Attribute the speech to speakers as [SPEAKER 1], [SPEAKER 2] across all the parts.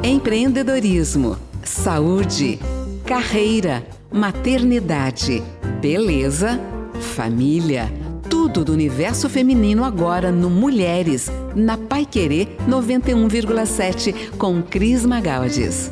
[SPEAKER 1] Empreendedorismo, saúde, carreira, maternidade, beleza, família. Tudo do universo feminino agora no Mulheres, na Paiquerê 91,7 com Cris Magalhães.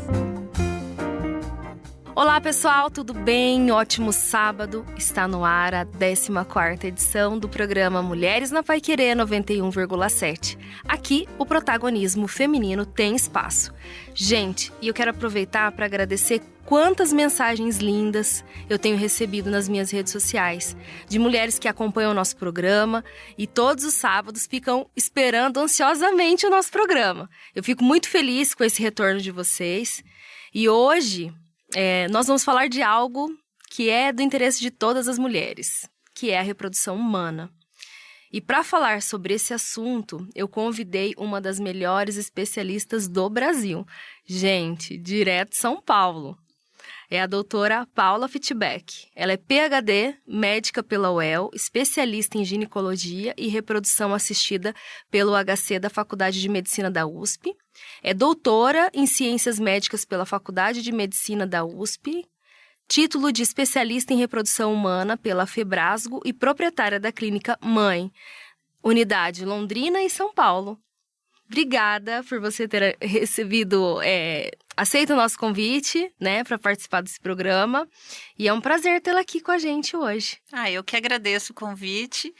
[SPEAKER 2] Olá pessoal, tudo bem? Ótimo sábado, está no ar a 14ª edição do programa Mulheres na Paiquerê 91,7. Aqui, o protagonismo feminino tem espaço. Gente, e eu quero aproveitar para agradecer quantas mensagens lindas eu tenho recebido nas minhas redes sociais, de mulheres que acompanham o nosso programa e todos os sábados ficam esperando ansiosamente o nosso programa. Eu fico muito feliz com esse retorno de vocês e hoje nós vamos falar de algo que é do interesse de todas as mulheres, que é a reprodução humana. E para falar sobre esse assunto, eu convidei uma das melhores especialistas do Brasil. Gente, direto de São Paulo. É a doutora Paula Fittbeck. Ela é PhD, médica pela UEL, especialista em ginecologia e reprodução assistida pelo HC da Faculdade de Medicina da USP. É doutora em ciências médicas pela Faculdade de Medicina da USP. Título de especialista em reprodução humana pela Febrasgo e proprietária da clínica Mãe, unidade Londrina e São Paulo. Obrigada por você ter aceito o nosso convite, né, para participar desse programa. E é um prazer tê-la aqui com a gente hoje.
[SPEAKER 3] Eu que agradeço o convite.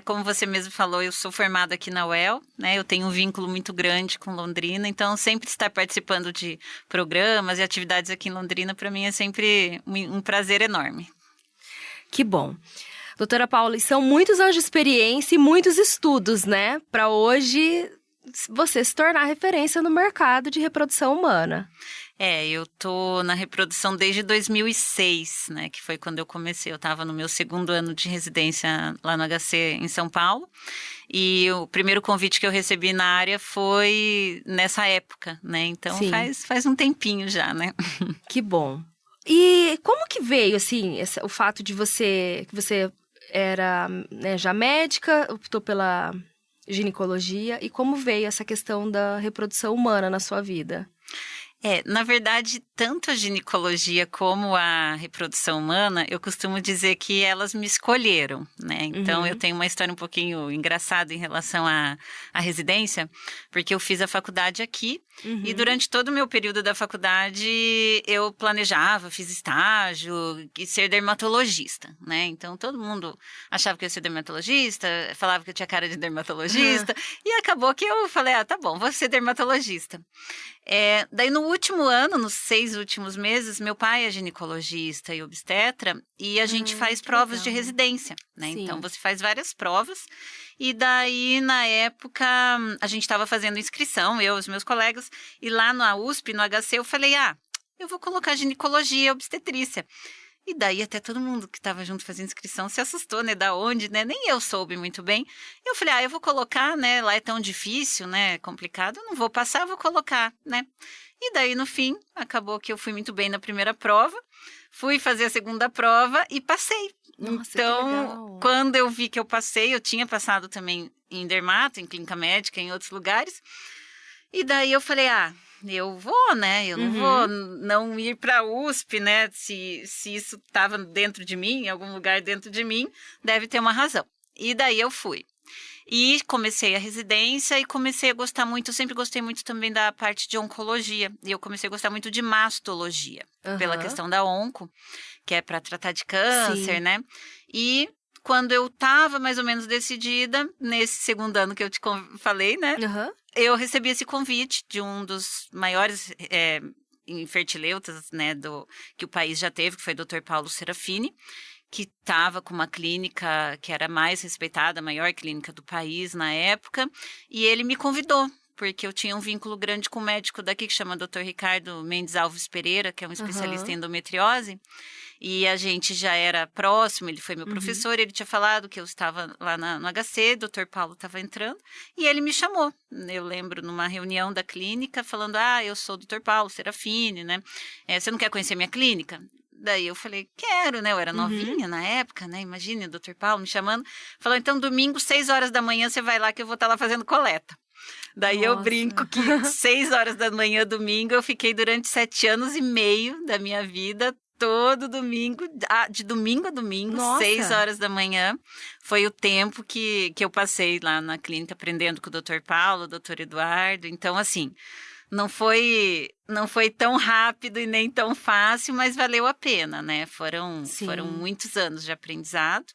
[SPEAKER 3] Como você mesmo falou, eu sou formada aqui na UEL, né? Eu tenho um vínculo muito grande com Londrina, então sempre estar participando de programas e atividades aqui em Londrina, para mim é sempre um prazer enorme.
[SPEAKER 2] Que bom. Doutora Paula, e são muitos anos de experiência e muitos estudos, né, para hoje você se tornar referência no mercado de reprodução humana.
[SPEAKER 3] Eu tô na reprodução desde 2006, né, que foi quando eu comecei. Eu estava no meu 2º ano de residência lá no HC em São Paulo, e o primeiro convite que eu recebi na área foi nessa época, né, então faz um tempinho já, né.
[SPEAKER 2] Que bom. E como que veio, assim, o fato de que você era, né, já médica, optou pela ginecologia, e como veio essa questão da reprodução humana na sua vida?
[SPEAKER 3] Na verdade, tanto a ginecologia como a reprodução humana, eu costumo dizer que elas me escolheram, né? Então, eu tenho uma história um pouquinho engraçada em relação à residência, porque eu fiz a faculdade aqui, e durante todo o meu período da faculdade, eu planejava, fiz estágio e ser dermatologista, né? Então, todo mundo achava que eu ia ser dermatologista, falava que eu tinha cara de dermatologista, e acabou que eu falei, tá bom, vou ser dermatologista. Daí no último ano, nos 6 últimos meses, meu pai é ginecologista e obstetra, e a gente faz provas de residência, né?
[SPEAKER 2] Sim.
[SPEAKER 3] Então, você faz várias provas, e daí, na época, a gente estava fazendo inscrição, eu e os meus colegas, e lá na USP, no HC, eu falei, eu vou colocar ginecologia e obstetrícia. E daí até todo mundo que estava junto fazendo inscrição se assustou, né? Da onde, né? Nem eu soube muito bem. Eu falei, eu vou colocar, né? Lá é tão difícil, né? Complicado, não vou passar, vou colocar, né? E daí, no fim, acabou que eu fui muito bem na primeira prova, fui fazer a segunda prova e passei.
[SPEAKER 2] Nossa,
[SPEAKER 3] Então, quando eu vi que eu passei, eu tinha passado também em dermato, em clínica médica, em outros lugares. E daí eu falei, eu vou, né? Eu não vou não ir para a USP, né? Se isso estava dentro de mim, em algum lugar dentro de mim, deve ter uma razão. E daí eu fui. E comecei a residência e comecei a gostar muito, eu sempre gostei muito também da parte de oncologia. E eu comecei a gostar muito de mastologia, pela questão da onco, que é para tratar de câncer,
[SPEAKER 2] Sim.
[SPEAKER 3] né? E quando eu estava mais ou menos decidida, nesse 2º ano que eu te falei, né? Eu recebi esse convite de um dos maiores infertileutas, né, que o país já teve, que foi o Dr. Paulo Serafini, que estava com uma clínica que era mais respeitada, a maior clínica do país na época, e ele me convidou, porque eu tinha um vínculo grande com um médico daqui que chama Dr. Ricardo Mendes Alves Pereira, que é um especialista em endometriose, e a gente já era próximo, ele foi meu professor, ele tinha falado que eu estava lá no HC, Dr. Paulo estava entrando, e ele me chamou. Eu lembro numa reunião da clínica, falando, eu sou o Dr. Paulo Serafini, né? Você não quer conhecer minha clínica? Daí eu falei, quero, né? Eu era novinha na época, né? Imagine o Dr. Paulo me chamando. Falou, então domingo, 6 horas da manhã, você vai lá que eu vou estar lá fazendo coleta. Daí eu brinco que 6 horas da manhã, domingo, eu fiquei durante 7 anos e meio da minha vida, todo domingo, de domingo a domingo, 6 horas da manhã. Foi o tempo que eu passei lá na clínica aprendendo com o Dr. Paulo, o Dr. Eduardo. Então, assim, não foi tão rápido e nem tão fácil, mas valeu a pena, né? Foram muitos anos de aprendizado.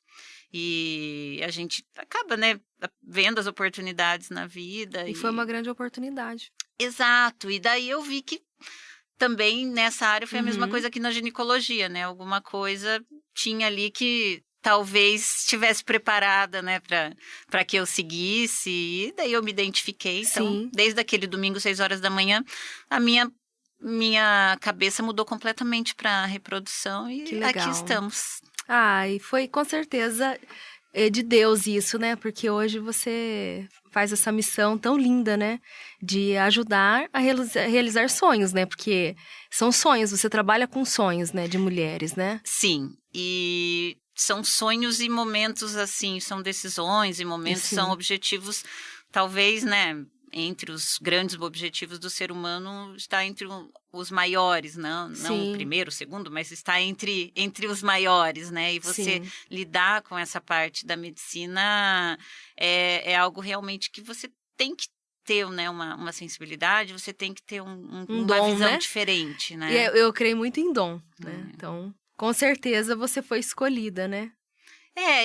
[SPEAKER 3] E a gente acaba, né, vendo as oportunidades na vida.
[SPEAKER 2] E foi uma grande oportunidade.
[SPEAKER 3] Exato. E daí eu vi que também nessa área foi a mesma coisa que na ginecologia, né? Alguma coisa tinha ali que talvez estivesse preparada, né, para que eu seguisse. E daí eu me identifiquei. Então, desde aquele domingo, 6 horas da manhã, a minha cabeça mudou completamente para a reprodução. E aqui estamos.
[SPEAKER 2] E foi com certeza de Deus isso, né? Porque hoje você faz essa missão tão linda, né? De ajudar a realizar sonhos, né? Porque são sonhos, você trabalha com sonhos, né? De mulheres, né?
[SPEAKER 3] Sim, e são sonhos e momentos, assim, são decisões e momentos, são objetivos, talvez, né? Entre os grandes objetivos do ser humano, está entre os maiores, não o primeiro, o segundo, mas está entre os maiores, né? E você lidar com essa parte da medicina é algo realmente que você tem que ter, né, uma sensibilidade, você tem que ter uma
[SPEAKER 2] dom,
[SPEAKER 3] visão,
[SPEAKER 2] né?
[SPEAKER 3] diferente, né?
[SPEAKER 2] E eu creio muito em dom, né? Então, com certeza você foi escolhida, né?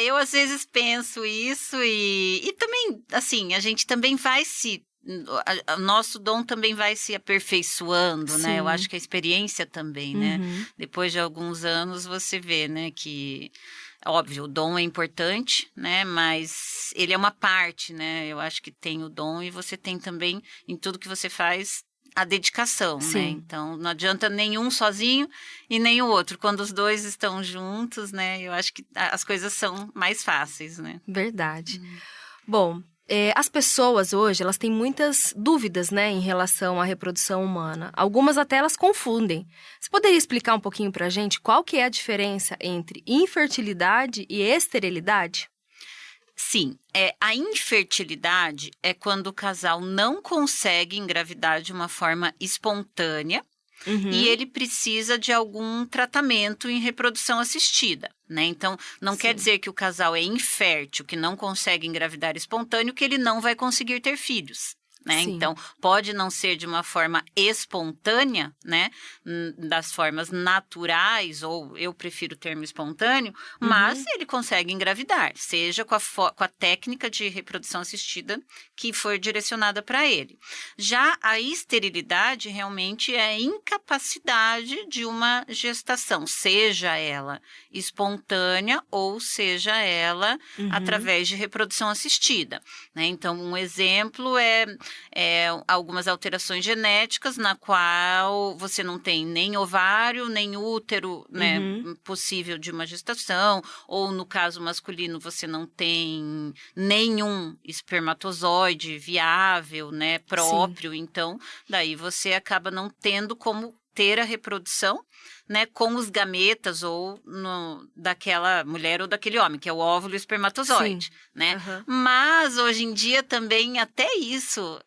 [SPEAKER 3] Eu às vezes penso isso e também, assim, a gente também vai o nosso dom também vai se aperfeiçoando, né? Eu acho que a experiência também, né? Depois de alguns anos você vê, né, que, óbvio, o dom é importante, né? Mas ele é uma parte, né? Eu acho que tem o dom e você tem também, em tudo que você faz, a dedicação, né? Então, não adianta nenhum sozinho e nem o outro. Quando os dois estão juntos, né? Eu acho que as coisas são mais fáceis, né?
[SPEAKER 2] Verdade. Bom, as pessoas hoje, elas têm muitas dúvidas, né, em relação à reprodução humana. Algumas até elas confundem. Você poderia explicar um pouquinho pra gente qual que é a diferença entre infertilidade e esterilidade?
[SPEAKER 3] Sim, a infertilidade é quando o casal não consegue engravidar de uma forma espontânea e ele precisa de algum tratamento em reprodução assistida, né? Então, não quer dizer que o casal é infértil, que não consegue engravidar espontâneo, que ele não vai conseguir ter filhos. Né? Então, pode não ser de uma forma espontânea, né? Das formas naturais, ou eu prefiro o termo espontâneo, mas ele consegue engravidar, seja com a técnica de reprodução assistida que for direcionada para ele. Já a esterilidade realmente é a incapacidade de uma gestação, seja ela espontânea ou seja ela através de reprodução assistida. Né? Então, um exemplo é algumas alterações genéticas na qual você não tem nem ovário, nem útero, né, possível de uma gestação, ou no caso masculino você não tem nenhum espermatozoide viável, né, próprio, então daí você acaba não tendo como ter a reprodução, né, com os gametas ou daquela mulher ou daquele homem, que é o óvulo e o espermatozoide, né? Mas hoje em dia também até isso,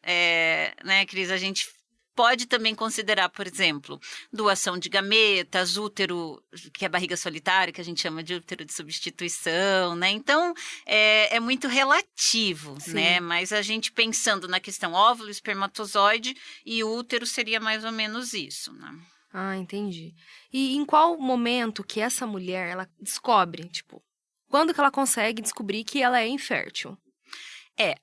[SPEAKER 3] né, Cris, a gente pode também considerar, por exemplo, doação de gametas, útero, que é barriga solitária, que a gente chama de útero de substituição, né? Então, é muito relativo, né? Mas a gente pensando na questão óvulo, espermatozoide e útero seria mais ou menos isso, né?
[SPEAKER 2] Ah, entendi. E em qual momento que essa mulher, ela descobre, tipo, quando que ela consegue descobrir que ela é infértil?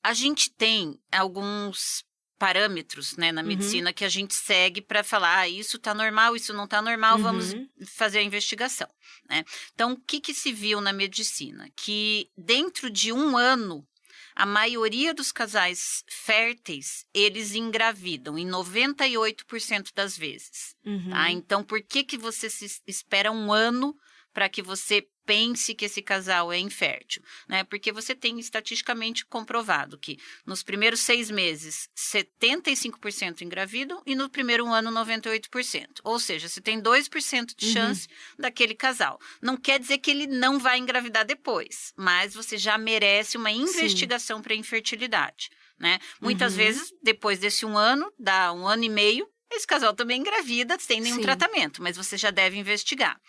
[SPEAKER 3] A gente tem alguns parâmetros, né, na medicina que a gente segue para falar, isso tá normal, isso não tá normal, vamos fazer a investigação, né? Então, o que se viu na medicina? Que dentro de 1 ano, a maioria dos casais férteis, eles engravidam em 98% das vezes, tá? Então, por que você espera 1 ano para que você pense que esse casal é infértil, né? Porque você tem estatisticamente comprovado que nos primeiros 6 meses, 75% engravidam e no primeiro ano, 98%. Ou seja, você tem 2% de chance daquele casal. Não quer dizer que ele não vai engravidar depois, mas você já merece uma investigação para infertilidade, né? Muitas vezes, depois desse 1 ano, dá 1 ano e meio, esse casal também engravida sem nenhum tratamento, mas você já deve investigar.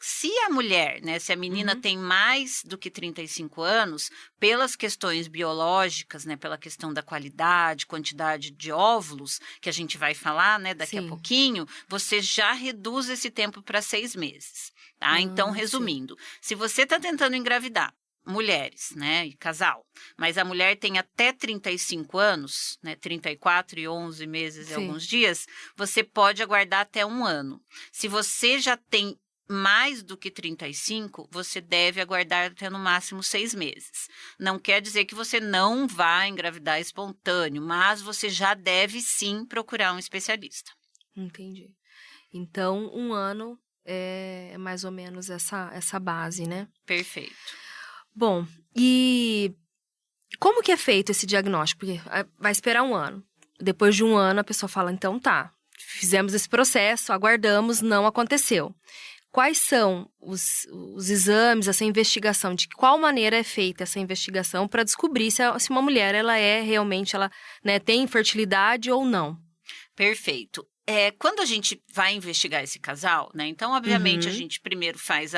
[SPEAKER 3] Se a mulher, né, se a menina tem mais do que 35 anos, pelas questões biológicas, né, pela questão da qualidade, quantidade de óvulos, que a gente vai falar, né, daqui a pouquinho, você já reduz esse tempo para 6 meses, tá? Então, resumindo, se você está tentando engravidar, mulheres, né, e casal, mas a mulher tem até 35 anos, né, 34 e 11 meses e alguns dias, você pode aguardar até 1 ano. Se você já tem mais do que 35, você deve aguardar até no máximo 6 meses. Não quer dizer que você não vai engravidar espontâneo, mas você já deve sim procurar um especialista.
[SPEAKER 2] Entendi. Então, 1 ano é mais ou menos essa base, né?
[SPEAKER 3] Perfeito.
[SPEAKER 2] Bom, e como que é feito esse diagnóstico? Porque vai esperar 1 ano. Depois de 1 ano, a pessoa fala, então tá, fizemos esse processo, aguardamos, não aconteceu. Quais são os exames, essa investigação? De qual maneira é feita essa investigação para descobrir se uma mulher ela é realmente, ela, né, tem infertilidade ou não?
[SPEAKER 3] Perfeito. Quando a gente vai investigar esse casal, né? Então, obviamente, a gente primeiro faz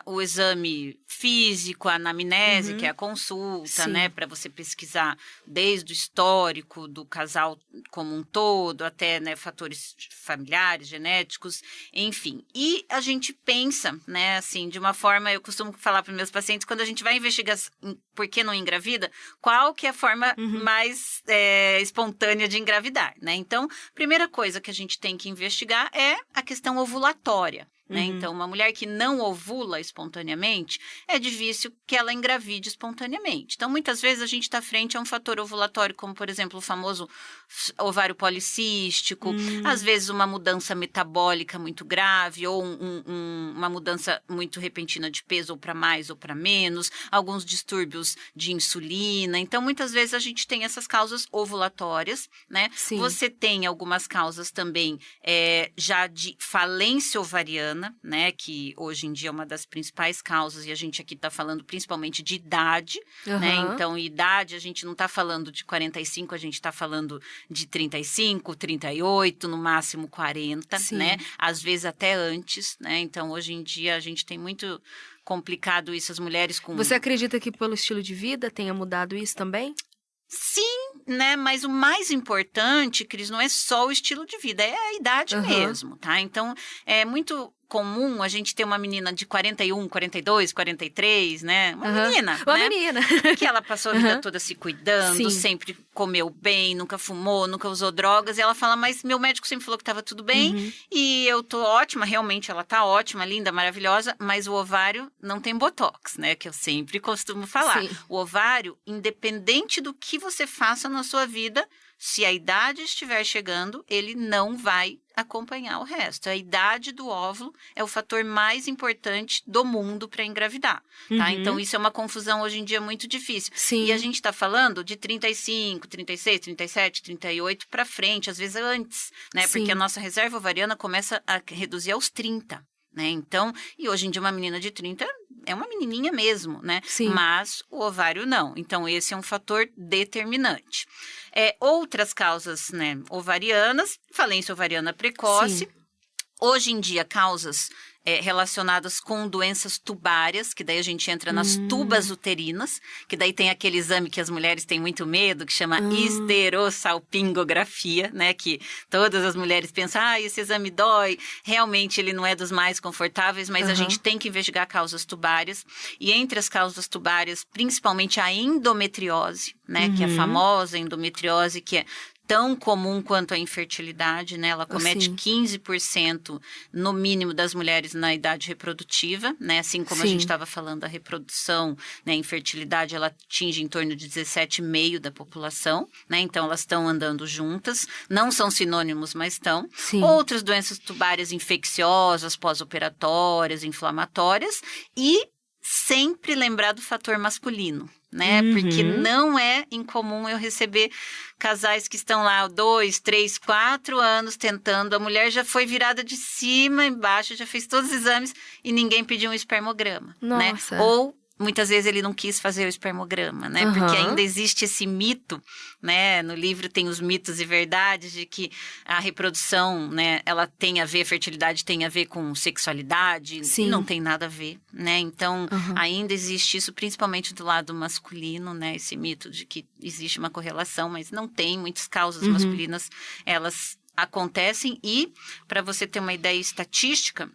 [SPEAKER 3] o exame físico, a anamnese, que é a consulta, né? Para você pesquisar desde o histórico do casal como um todo, até, né, fatores familiares, genéticos, enfim. E a gente pensa, né, assim, de uma forma, eu costumo falar para meus pacientes, quando a gente vai investigar por que não engravida, qual que é a forma mais espontânea de engravidar, né? Então, primeira coisa que a gente tem que investigar é a questão ovulatória. Né? Então, uma mulher que não ovula espontaneamente, é difícil que ela engravide espontaneamente. Então, muitas vezes a gente está frente a um fator ovulatório, como, por exemplo, o famoso ovário policístico, às vezes uma mudança metabólica muito grave, ou uma mudança muito repentina de peso, ou para mais ou para menos, alguns distúrbios de insulina. Então, muitas vezes a gente tem essas causas ovulatórias, né? Você tem algumas causas também já de falência ovariana, né, que hoje em dia é uma das principais causas, e a gente aqui está falando principalmente de idade, né, então idade a gente não está falando de 45, a gente está falando de 35, 38, no máximo 40, né, às vezes até antes, né, então hoje em dia a gente tem muito complicado isso, as mulheres com...
[SPEAKER 2] Você acredita que pelo estilo de vida tenha mudado isso também?
[SPEAKER 3] Sim, né, mas o mais importante, Cris, não é só o estilo de vida, é a idade mesmo, tá? Então, é muito comum a gente ter uma menina de 41, 42, 43, né? Uma menina,
[SPEAKER 2] uma
[SPEAKER 3] né?
[SPEAKER 2] menina.
[SPEAKER 3] Que ela passou a vida toda se cuidando, sempre comeu bem, nunca fumou, nunca usou drogas. E ela fala, mas meu médico sempre falou que estava tudo bem e eu tô ótima. Realmente, ela tá ótima, linda, maravilhosa, mas o ovário não tem botox, né? Que eu sempre costumo falar. O ovário, independente do que você faça na sua vida, se a idade estiver chegando, ele não vai acompanhar o resto. A idade do óvulo é o fator mais importante do mundo para engravidar, tá? Então, isso é uma confusão hoje em dia muito difícil. E a gente está falando de 35, 36, 37, 38 para frente, às vezes antes, né? Porque a nossa reserva ovariana começa a reduzir aos 30. Né? Então, e hoje em dia uma menina de 30 é uma menininha mesmo, né? Mas o ovário não. Então, esse é um fator determinante. Outras causas, né, ovarianas, falência ovariana precoce. Hoje em dia, causas relacionadas com doenças tubárias, que daí a gente entra nas tubas uterinas, que daí tem aquele exame que as mulheres têm muito medo, que chama esterossalpingografia, né? Que todas as mulheres pensam, esse exame dói. Realmente ele não é dos mais confortáveis, mas a gente tem que investigar causas tubárias. E entre as causas tubárias, principalmente a endometriose, né? Que é a famosa endometriose, que tão comum quanto a infertilidade, né? Ela comete
[SPEAKER 2] Sim.
[SPEAKER 3] 15% no mínimo das mulheres na idade reprodutiva, né? Assim como a
[SPEAKER 2] Sim.
[SPEAKER 3] gente estava falando da reprodução, né? A infertilidade, ela atinge em torno de 17,5% da população, né? Então, elas estão andando juntas. Não são sinônimos, mas estão.
[SPEAKER 2] Sim.
[SPEAKER 3] Outras doenças tubárias infecciosas, pós-operatórias, inflamatórias. E sempre lembrar do fator masculino, né? Porque não é incomum eu receber casais que estão lá 2, 3, 4 anos tentando, a mulher já foi virada de cima embaixo, já fez todos os exames e ninguém pediu um espermograma,
[SPEAKER 2] Nossa.
[SPEAKER 3] né? Ou muitas vezes ele não quis fazer o espermograma, né? Porque ainda existe esse mito, né? No livro tem os mitos e verdades de que a reprodução, né? Ela tem a ver, a fertilidade tem a ver com sexualidade.
[SPEAKER 2] Sim.
[SPEAKER 3] E não tem nada a ver, né? Então, ainda existe isso, principalmente do lado masculino, né? Esse mito de que existe uma correlação, mas não tem. Muitas causas masculinas, elas acontecem. E, para você ter uma ideia estatística,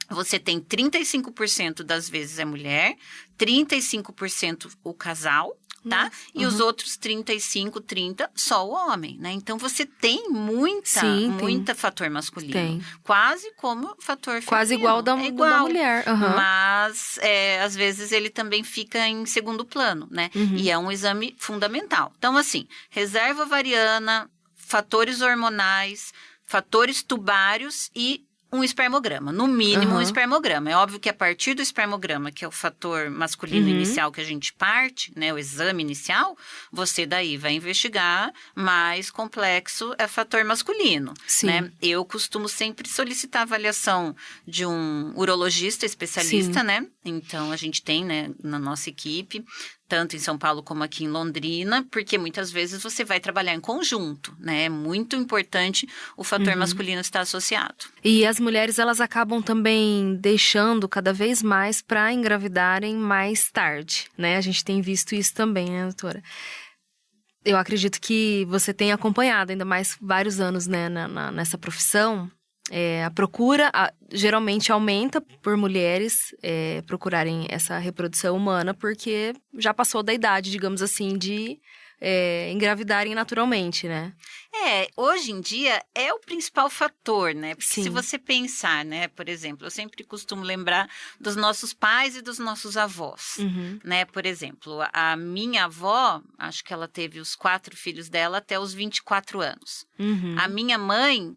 [SPEAKER 3] você tem 35% das vezes é mulher, 35% o casal, tá? E os outros 35, 30, só o homem, né? Então, você tem muita fator masculino.
[SPEAKER 2] Tem.
[SPEAKER 3] Quase como fator feminino.
[SPEAKER 2] Quase igual da mulher.
[SPEAKER 3] Mas, às vezes, ele também fica em segundo plano, né? E é um exame fundamental. Então, assim, reserva ovariana, fatores hormonais, fatores tubários e um espermograma, no mínimo um espermograma. É óbvio que a partir do espermograma, que é o fator masculino inicial que a gente parte, né, o exame inicial, você daí vai investigar mais complexo é fator masculino.
[SPEAKER 2] Sim.
[SPEAKER 3] Né? Eu costumo sempre solicitar a avaliação de um urologista especialista, né? Então, a gente tem, né, na nossa equipe, tanto em São Paulo como aqui em Londrina, porque muitas vezes você vai trabalhar em conjunto, né? É muito importante o fator masculino estar associado.
[SPEAKER 2] E as mulheres, elas acabam também deixando cada vez mais para engravidarem mais tarde, né? A gente tem visto isso também, né, doutora? Eu acredito que você tem acompanhado ainda mais vários anos, né, nessa profissão. A procura geralmente aumenta por mulheres procurarem essa reprodução humana, porque já passou da idade, digamos assim, de engravidarem naturalmente, né?
[SPEAKER 3] Hoje em dia é o principal fator, né? Porque
[SPEAKER 2] Sim.
[SPEAKER 3] se você pensar, né? Por exemplo, eu sempre costumo lembrar dos nossos pais e dos nossos avós, né? Por exemplo, a minha avó, acho que ela teve os 4 filhos dela até os 24 anos. A minha mãe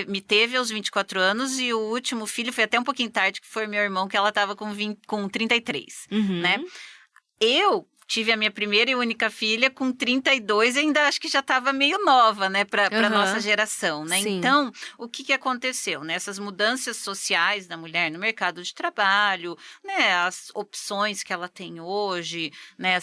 [SPEAKER 3] me teve aos 24 anos e o último filho foi até um pouquinho tarde, que foi meu irmão, que ela estava com 33, né? Eu tive a minha primeira e única filha com 32 e ainda acho que já estava meio nova, né, para nossa geração, né?
[SPEAKER 2] Sim.
[SPEAKER 3] Então, o que aconteceu, né? Essas mudanças sociais da mulher no mercado de trabalho, né, as opções que ela tem hoje, né,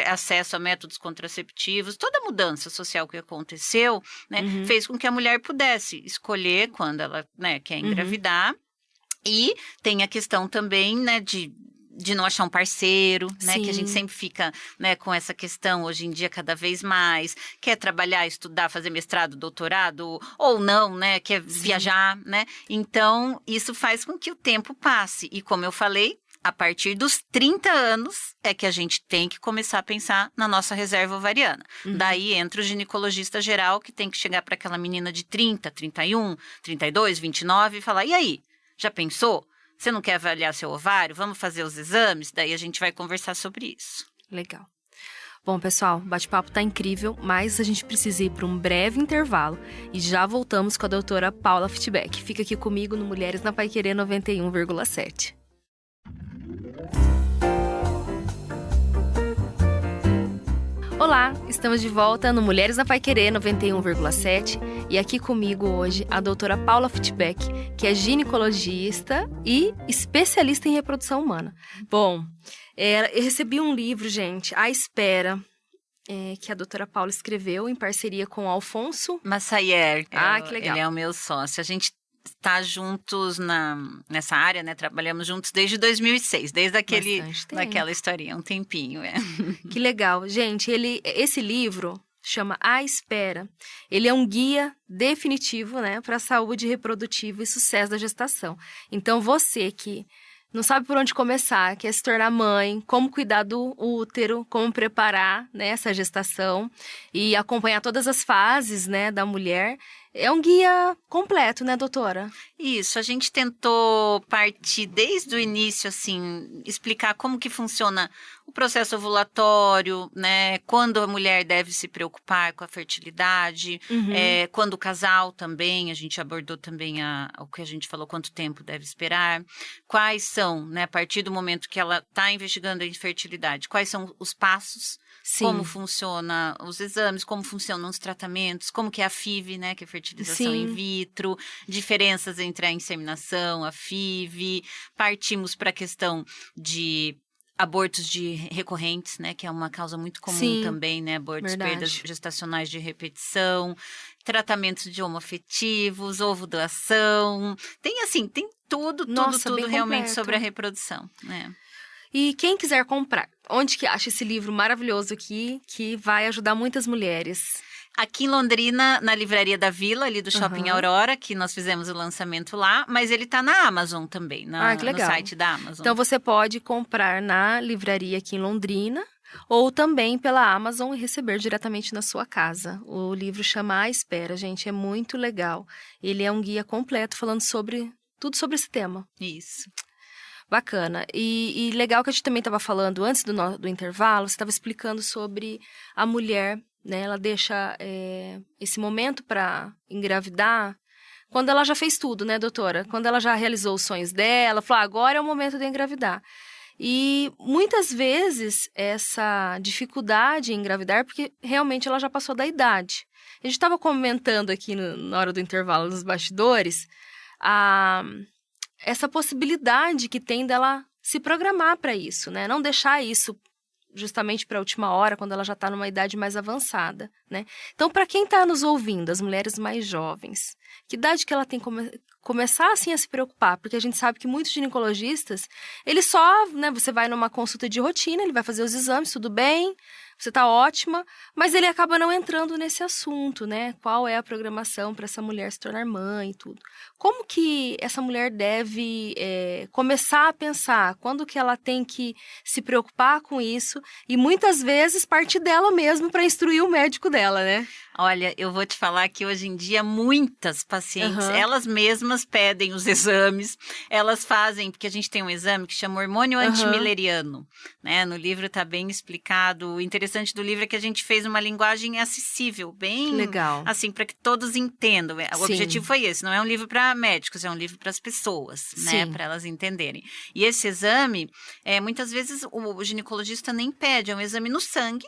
[SPEAKER 3] acesso a métodos contraceptivos, toda a mudança social que aconteceu, né, fez com que a mulher pudesse escolher quando ela, né, quer engravidar. E tem a questão também, né, de não achar um parceiro, né? Que a gente sempre fica, né, com essa questão hoje em dia cada vez mais. Quer trabalhar, estudar, fazer mestrado, doutorado ou não, né? Quer viajar, né? Então, isso faz com que o tempo passe. E como eu falei, a partir dos 30 anos é que a gente tem que começar a pensar na nossa reserva ovariana. Daí entra o ginecologista geral, que tem que chegar para aquela menina de 30, 31, 32, 29 e falar, e aí, já pensou? Você não quer avaliar seu ovário? Vamos fazer os exames? Daí a gente vai conversar sobre isso.
[SPEAKER 2] Legal. Bom, pessoal, o bate-papo tá incrível, mas a gente precisa ir para um breve intervalo e já voltamos com a doutora Paula Fitbeck. Fica aqui comigo no Mulheres na Paiquerê 91,7. Olá, estamos de volta no Mulheres na Paiquerê 91,7 e aqui comigo hoje a doutora Paula Fitbeck, que é ginecologista e especialista em reprodução humana. Bom, eu recebi um livro, gente, A Espera, que a doutora Paula escreveu em parceria com o Alfonso
[SPEAKER 3] Massayer.
[SPEAKER 2] Que legal.
[SPEAKER 3] Ele é o meu sócio. A gente está juntos nessa área, né? Trabalhamos juntos desde 2006, desde daquela historinha, um tempinho.
[SPEAKER 2] Que legal. Gente, esse livro chama A Espera. Ele é um guia definitivo, né, para a saúde reprodutiva e sucesso da gestação. Então, você que não sabe por onde começar, quer se tornar mãe, como cuidar do útero, como preparar, né, essa gestação e acompanhar todas as fases, né, da mulher. É um guia completo, né, doutora?
[SPEAKER 3] Isso, a gente tentou partir desde o início, assim, explicar como que funciona o processo ovulatório, né, quando a mulher deve se preocupar com a fertilidade, quando o casal também, a gente abordou também o que a gente falou, quanto tempo deve esperar, quais são, né, a partir do momento que ela está investigando a infertilidade, quais são os passos,
[SPEAKER 2] Sim.
[SPEAKER 3] como funciona os exames, como funcionam os tratamentos, como que é a FIV, né, que é a fertilização in vitro, diferenças entre a inseminação, a FIV, partimos para a questão de abortos recorrentes, né, que é uma causa muito comum também, né, abortos, perdas gestacionais de repetição, tratamentos de homoafetivos, ovodoação, tem tudo realmente sobre a reprodução, né.
[SPEAKER 2] E quem quiser comprar, onde que acha esse livro maravilhoso aqui, que vai ajudar muitas mulheres?
[SPEAKER 3] Aqui em Londrina, na Livraria da Vila, ali do Shopping Aurora, que nós fizemos o lançamento lá, mas ele tá na Amazon também,
[SPEAKER 2] que legal.
[SPEAKER 3] No site da Amazon.
[SPEAKER 2] Então você pode comprar na livraria aqui em Londrina, ou também pela Amazon e receber diretamente na sua casa. O livro chama A Espera, gente, é muito legal. Ele é um guia completo falando tudo sobre esse tema.
[SPEAKER 3] Isso.
[SPEAKER 2] Bacana. E legal que a gente também estava falando, antes do intervalo, você estava explicando sobre a mulher, né? Ela deixa esse momento para engravidar quando ela já fez tudo, né, doutora? Quando ela já realizou os sonhos dela, falou, agora é o momento de engravidar. E muitas vezes essa dificuldade em engravidar, porque realmente ela já passou da idade. A gente estava comentando aqui na hora do intervalo nos bastidores, essa possibilidade que tem dela se programar para isso, né? Não deixar isso justamente para a última hora, quando ela já está numa idade mais avançada, né? Então, para quem está nos ouvindo, as mulheres mais jovens, que idade que ela tem que começar, assim, a se preocupar? Porque a gente sabe que muitos ginecologistas, eles só, né? Você vai numa consulta de rotina, ele vai fazer os exames, tudo bem, você está ótima, mas ele acaba não entrando nesse assunto, né? Qual é a programação para essa mulher se tornar mãe e tudo. Como que essa mulher deve começar a pensar? Quando que ela tem que se preocupar com isso? E muitas vezes partir dela mesmo para instruir o médico dela, né?
[SPEAKER 3] Olha, eu vou te falar que hoje em dia muitas pacientes, elas mesmas pedem os exames, elas fazem, porque a gente tem um exame que chama hormônio antimileriano, né? No livro está bem explicado. O interessante do livro é que a gente fez uma linguagem acessível, bem
[SPEAKER 2] legal,
[SPEAKER 3] assim, para que todos entendam. O objetivo foi esse, não é um livro para médicos, é um livro para as pessoas, né? Para elas entenderem. E esse exame, muitas vezes o ginecologista nem pede, é um exame no sangue,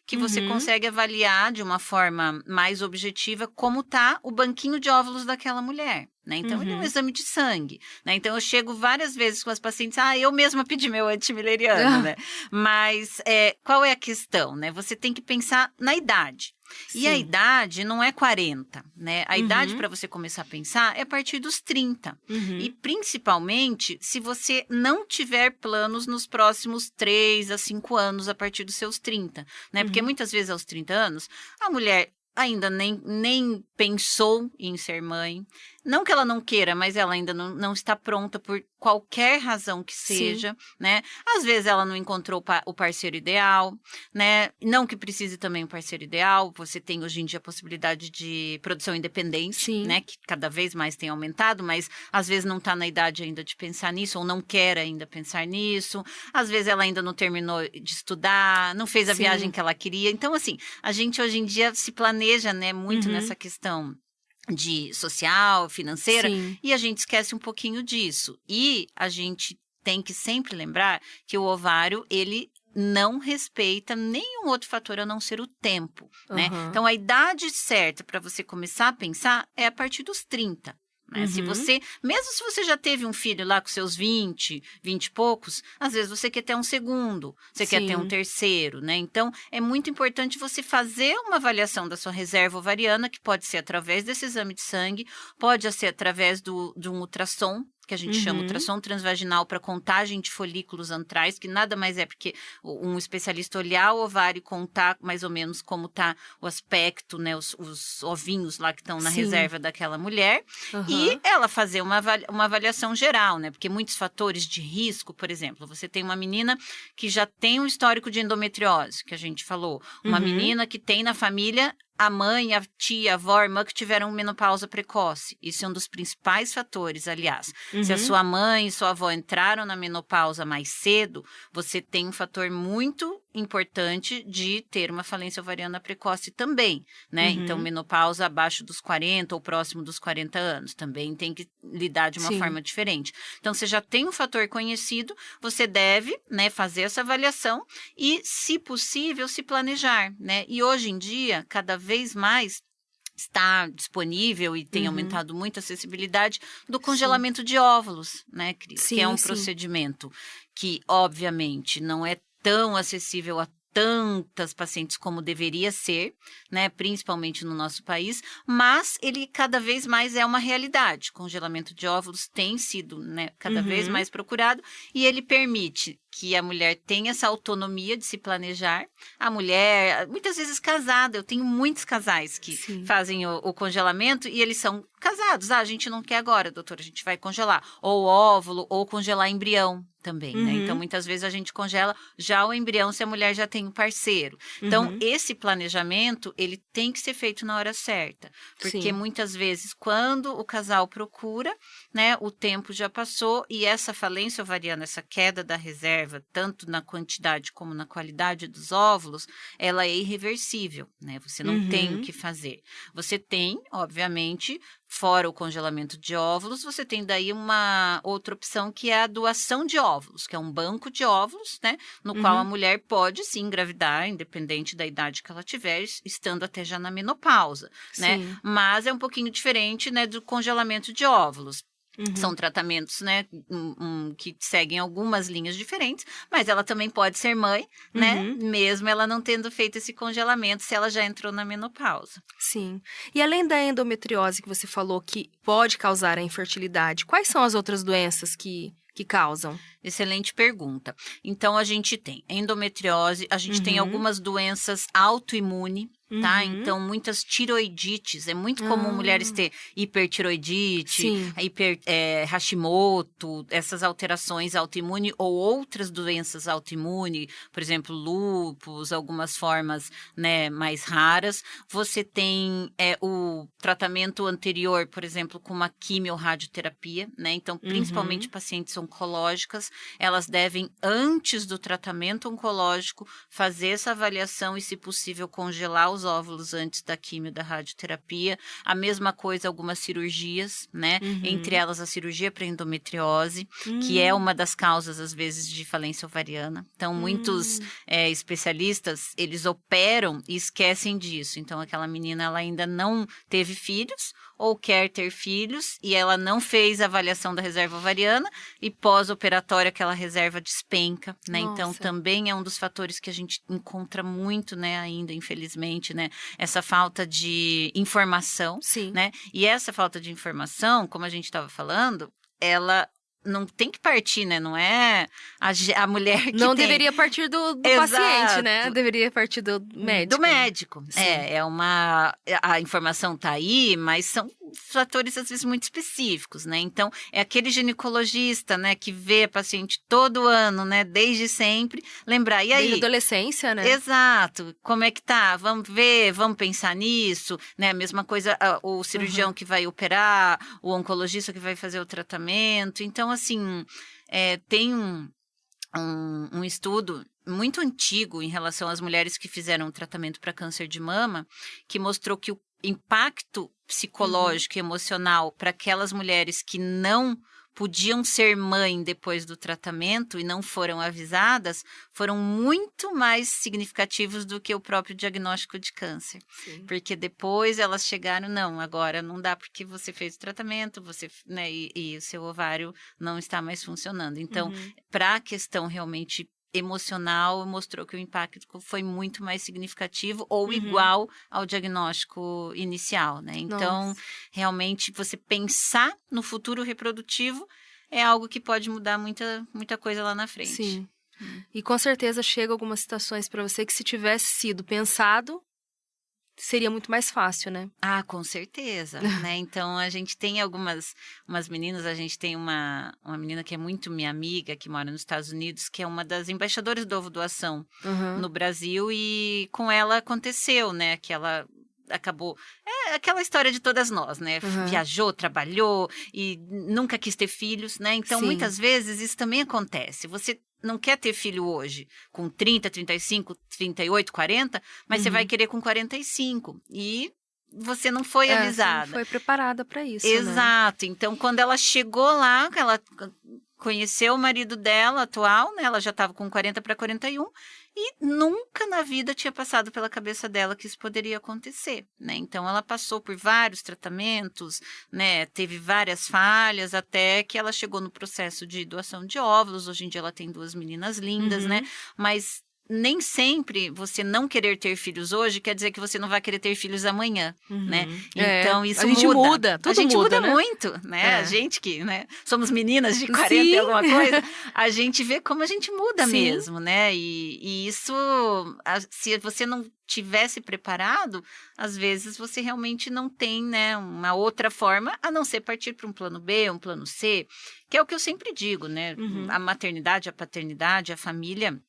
[SPEAKER 3] que você consegue avaliar de uma forma mais objetiva como está o banquinho de óvulos daquela mulher, né? Então, ele é um exame de sangue, né? Então, eu chego várias vezes com as pacientes, eu mesma pedi meu antimileriano, né? Mas qual é a questão, né? Você tem que pensar na idade.
[SPEAKER 2] Sim.
[SPEAKER 3] E a idade não é 40, né? A idade para você começar a pensar é a partir dos 30. E principalmente se você não tiver planos nos próximos 3 a 5 anos a partir dos seus 30, né? Porque muitas vezes aos 30 anos, a mulher ainda nem pensou em ser mãe. Não que ela não queira, mas ela ainda não está pronta por qualquer razão que seja, né? Às vezes ela não encontrou o parceiro ideal, né? Não que precise também um parceiro ideal. Você tem hoje em dia a possibilidade de produção independente, né? Que cada vez mais tem aumentado, mas às vezes não está na idade ainda de pensar nisso ou não quer ainda pensar nisso. Às vezes ela ainda não terminou de estudar, não fez a viagem que ela queria. Então, assim, a gente hoje em dia se planeja, né? Muito nessa questão de social, financeira, e a gente esquece um pouquinho disso. E a gente tem que sempre lembrar que o ovário, ele não respeita nenhum outro fator a não ser o tempo, né? Então, a idade certa para você começar a pensar é a partir dos 30. Né? Mesmo se você já teve um filho lá com seus 20 e poucos, às vezes você quer ter um segundo, você quer ter um terceiro, né? Então, é muito importante você fazer uma avaliação da sua reserva ovariana, que pode ser através desse exame de sangue, pode ser através de um ultrassom, que a gente chama ultrassom transvaginal para contagem de folículos antrais, que nada mais é porque um especialista olhar o ovário e contar mais ou menos como está o aspecto, né, os ovinhos lá que estão na reserva daquela mulher, e ela fazer uma avaliação geral, né, porque muitos fatores de risco, por exemplo, você tem uma menina que já tem um histórico de endometriose, que a gente falou, uma menina que tem na família a mãe, a tia, a avó, a irmã que tiveram menopausa precoce. Isso é um dos principais fatores, aliás. Se a sua mãe e sua avó entraram na menopausa mais cedo, você tem um fator muito importante de ter uma falência ovariana precoce também, né? Então, menopausa abaixo dos 40 ou próximo dos 40 anos. Também tem que lidar de uma forma diferente. Então, você já tem um fator conhecido, você deve, né, fazer essa avaliação e, se possível, se planejar, né? E hoje em dia, cada vez mais está disponível e tem aumentado muito a acessibilidade do congelamento de óvulos, né, Cris? Que é um procedimento que, obviamente, não é tão acessível a tantas pacientes como deveria ser, né, principalmente no nosso país, mas ele cada vez mais é uma realidade. Congelamento de óvulos tem sido, né, cada vez mais procurado e ele permite que a mulher tenha essa autonomia de se planejar. A mulher, muitas vezes casada, eu tenho muitos casais que fazem o congelamento e eles são casados. A gente não quer agora, doutora, a gente vai congelar ou óvulo ou congelar embrião também, né? Então, muitas vezes a gente congela já o embrião se a mulher já tem um parceiro. Então, esse planejamento, ele tem que ser feito na hora certa. Porque muitas vezes, quando o casal procura, né, o tempo já passou e essa falência ovariana, essa queda da reserva, tanto na quantidade como na qualidade dos óvulos, ela é irreversível, né? Você não tem o que fazer. Você tem, obviamente, fora o congelamento de óvulos, você tem daí uma outra opção que é a doação de óvulos, que é um banco de óvulos, né? No qual a mulher pode sim engravidar, independente da idade que ela tiver, estando até já na menopausa, né? Mas é um pouquinho diferente, né, do congelamento de óvulos. São tratamentos, né, que seguem algumas linhas diferentes, mas ela também pode ser mãe, né, mesmo ela não tendo feito esse congelamento, se ela já entrou na menopausa.
[SPEAKER 2] Sim. E além da endometriose que você falou que pode causar a infertilidade, quais são as outras doenças que causam?
[SPEAKER 3] Excelente pergunta. Então, a gente tem endometriose, a gente tem algumas doenças autoimunes, tá? Então, muitas tiroidites. É muito comum mulheres ter hipertiroidite, Hashimoto, essas alterações autoimunes ou outras doenças autoimunes, por exemplo, lúpus, algumas formas, né, mais raras. Você tem o tratamento anterior, por exemplo, com uma quimio-radioterapia, né? Então, principalmente pacientes oncológicas, elas devem, antes do tratamento oncológico, fazer essa avaliação e, se possível, congelar os óvulos antes da quimio, da radioterapia. A mesma coisa, algumas cirurgias, né? Entre elas a cirurgia para endometriose, que é uma das causas, às vezes, de falência ovariana. Então, muitos especialistas, eles operam e esquecem disso. Então, aquela menina, ela ainda não teve filhos ou quer ter filhos e ela não fez a avaliação da reserva ovariana e pós-operatória aquela reserva despenca, né?
[SPEAKER 2] Nossa.
[SPEAKER 3] Então, também é um dos fatores que a gente encontra muito, né, ainda, infelizmente, né? Essa falta de informação, né? E essa falta de informação, como a gente estava falando, ela não tem que partir, né? Não é a mulher que
[SPEAKER 2] não deveria partir do paciente, né? Deveria partir do médico.
[SPEAKER 3] Do médico. A informação tá aí, mas são fatores, às vezes, muito específicos, né? Então, é aquele ginecologista, né, que vê a paciente todo ano, né, desde sempre, lembrar, e aí?
[SPEAKER 2] Desde a adolescência, né?
[SPEAKER 3] Exato. Como é que tá? Vamos ver, vamos pensar nisso, né? A mesma coisa, o cirurgião que vai operar, o oncologista que vai fazer o tratamento. Então, assim, tem um estudo muito antigo em relação às mulheres que fizeram tratamento para câncer de mama, que mostrou que o impacto psicológico e emocional para aquelas mulheres que não podiam ser mãe depois do tratamento e não foram avisadas, foram muito mais significativos do que o próprio diagnóstico de câncer. Porque depois elas chegaram, não, agora não dá porque você fez o tratamento, você, né, e o seu ovário não está mais funcionando. Então, para a questão realmente emocional, mostrou que o impacto foi muito mais significativo ou igual ao diagnóstico inicial, né? Então, realmente, você pensar no futuro reprodutivo é algo que pode mudar muita coisa lá na frente.
[SPEAKER 2] Sim. E com certeza chega algumas situações para você que se tivesse sido pensado, seria muito mais fácil, né?
[SPEAKER 3] Ah, com certeza, né? Então, a gente tem umas meninas, a gente tem uma menina que é muito minha amiga, que mora nos Estados Unidos, que é uma das embaixadoras do Ovo Doação no Brasil, e com ela aconteceu, né? Que ela acabou... É aquela história de todas nós, né? Viajou, trabalhou e nunca quis ter filhos, né? Então,
[SPEAKER 2] Sim.
[SPEAKER 3] muitas vezes, isso também acontece. Você não quer ter filho hoje com 30, 35, 38, 40, mas você vai querer com 45. E você não foi avisada.
[SPEAKER 2] Você não foi preparada para isso,
[SPEAKER 3] Exato.
[SPEAKER 2] né?
[SPEAKER 3] Então, quando ela chegou lá, ela conheceu o marido dela atual, né? Ela já estava com 40 para 41. E nunca na vida tinha passado pela cabeça dela que isso poderia acontecer, né? Então, ela passou por vários tratamentos, né? Teve várias falhas, até que ela chegou no processo de doação de óvulos. Hoje em dia, ela tem 2 meninas lindas, né? Mas nem sempre você não querer ter filhos hoje quer dizer que você não vai querer ter filhos amanhã, né? Então, isso
[SPEAKER 2] a gente muda, tudo
[SPEAKER 3] a gente muda
[SPEAKER 2] né?
[SPEAKER 3] muito, né? A gente que, né, somos meninas de 40 e alguma coisa, a gente vê como a gente muda mesmo, né? E isso, se você não tivesse preparado, às vezes você realmente não tem, né, uma outra forma, a não ser partir para um plano B, um plano C, que é o que eu sempre digo, né? A maternidade, a paternidade, a família,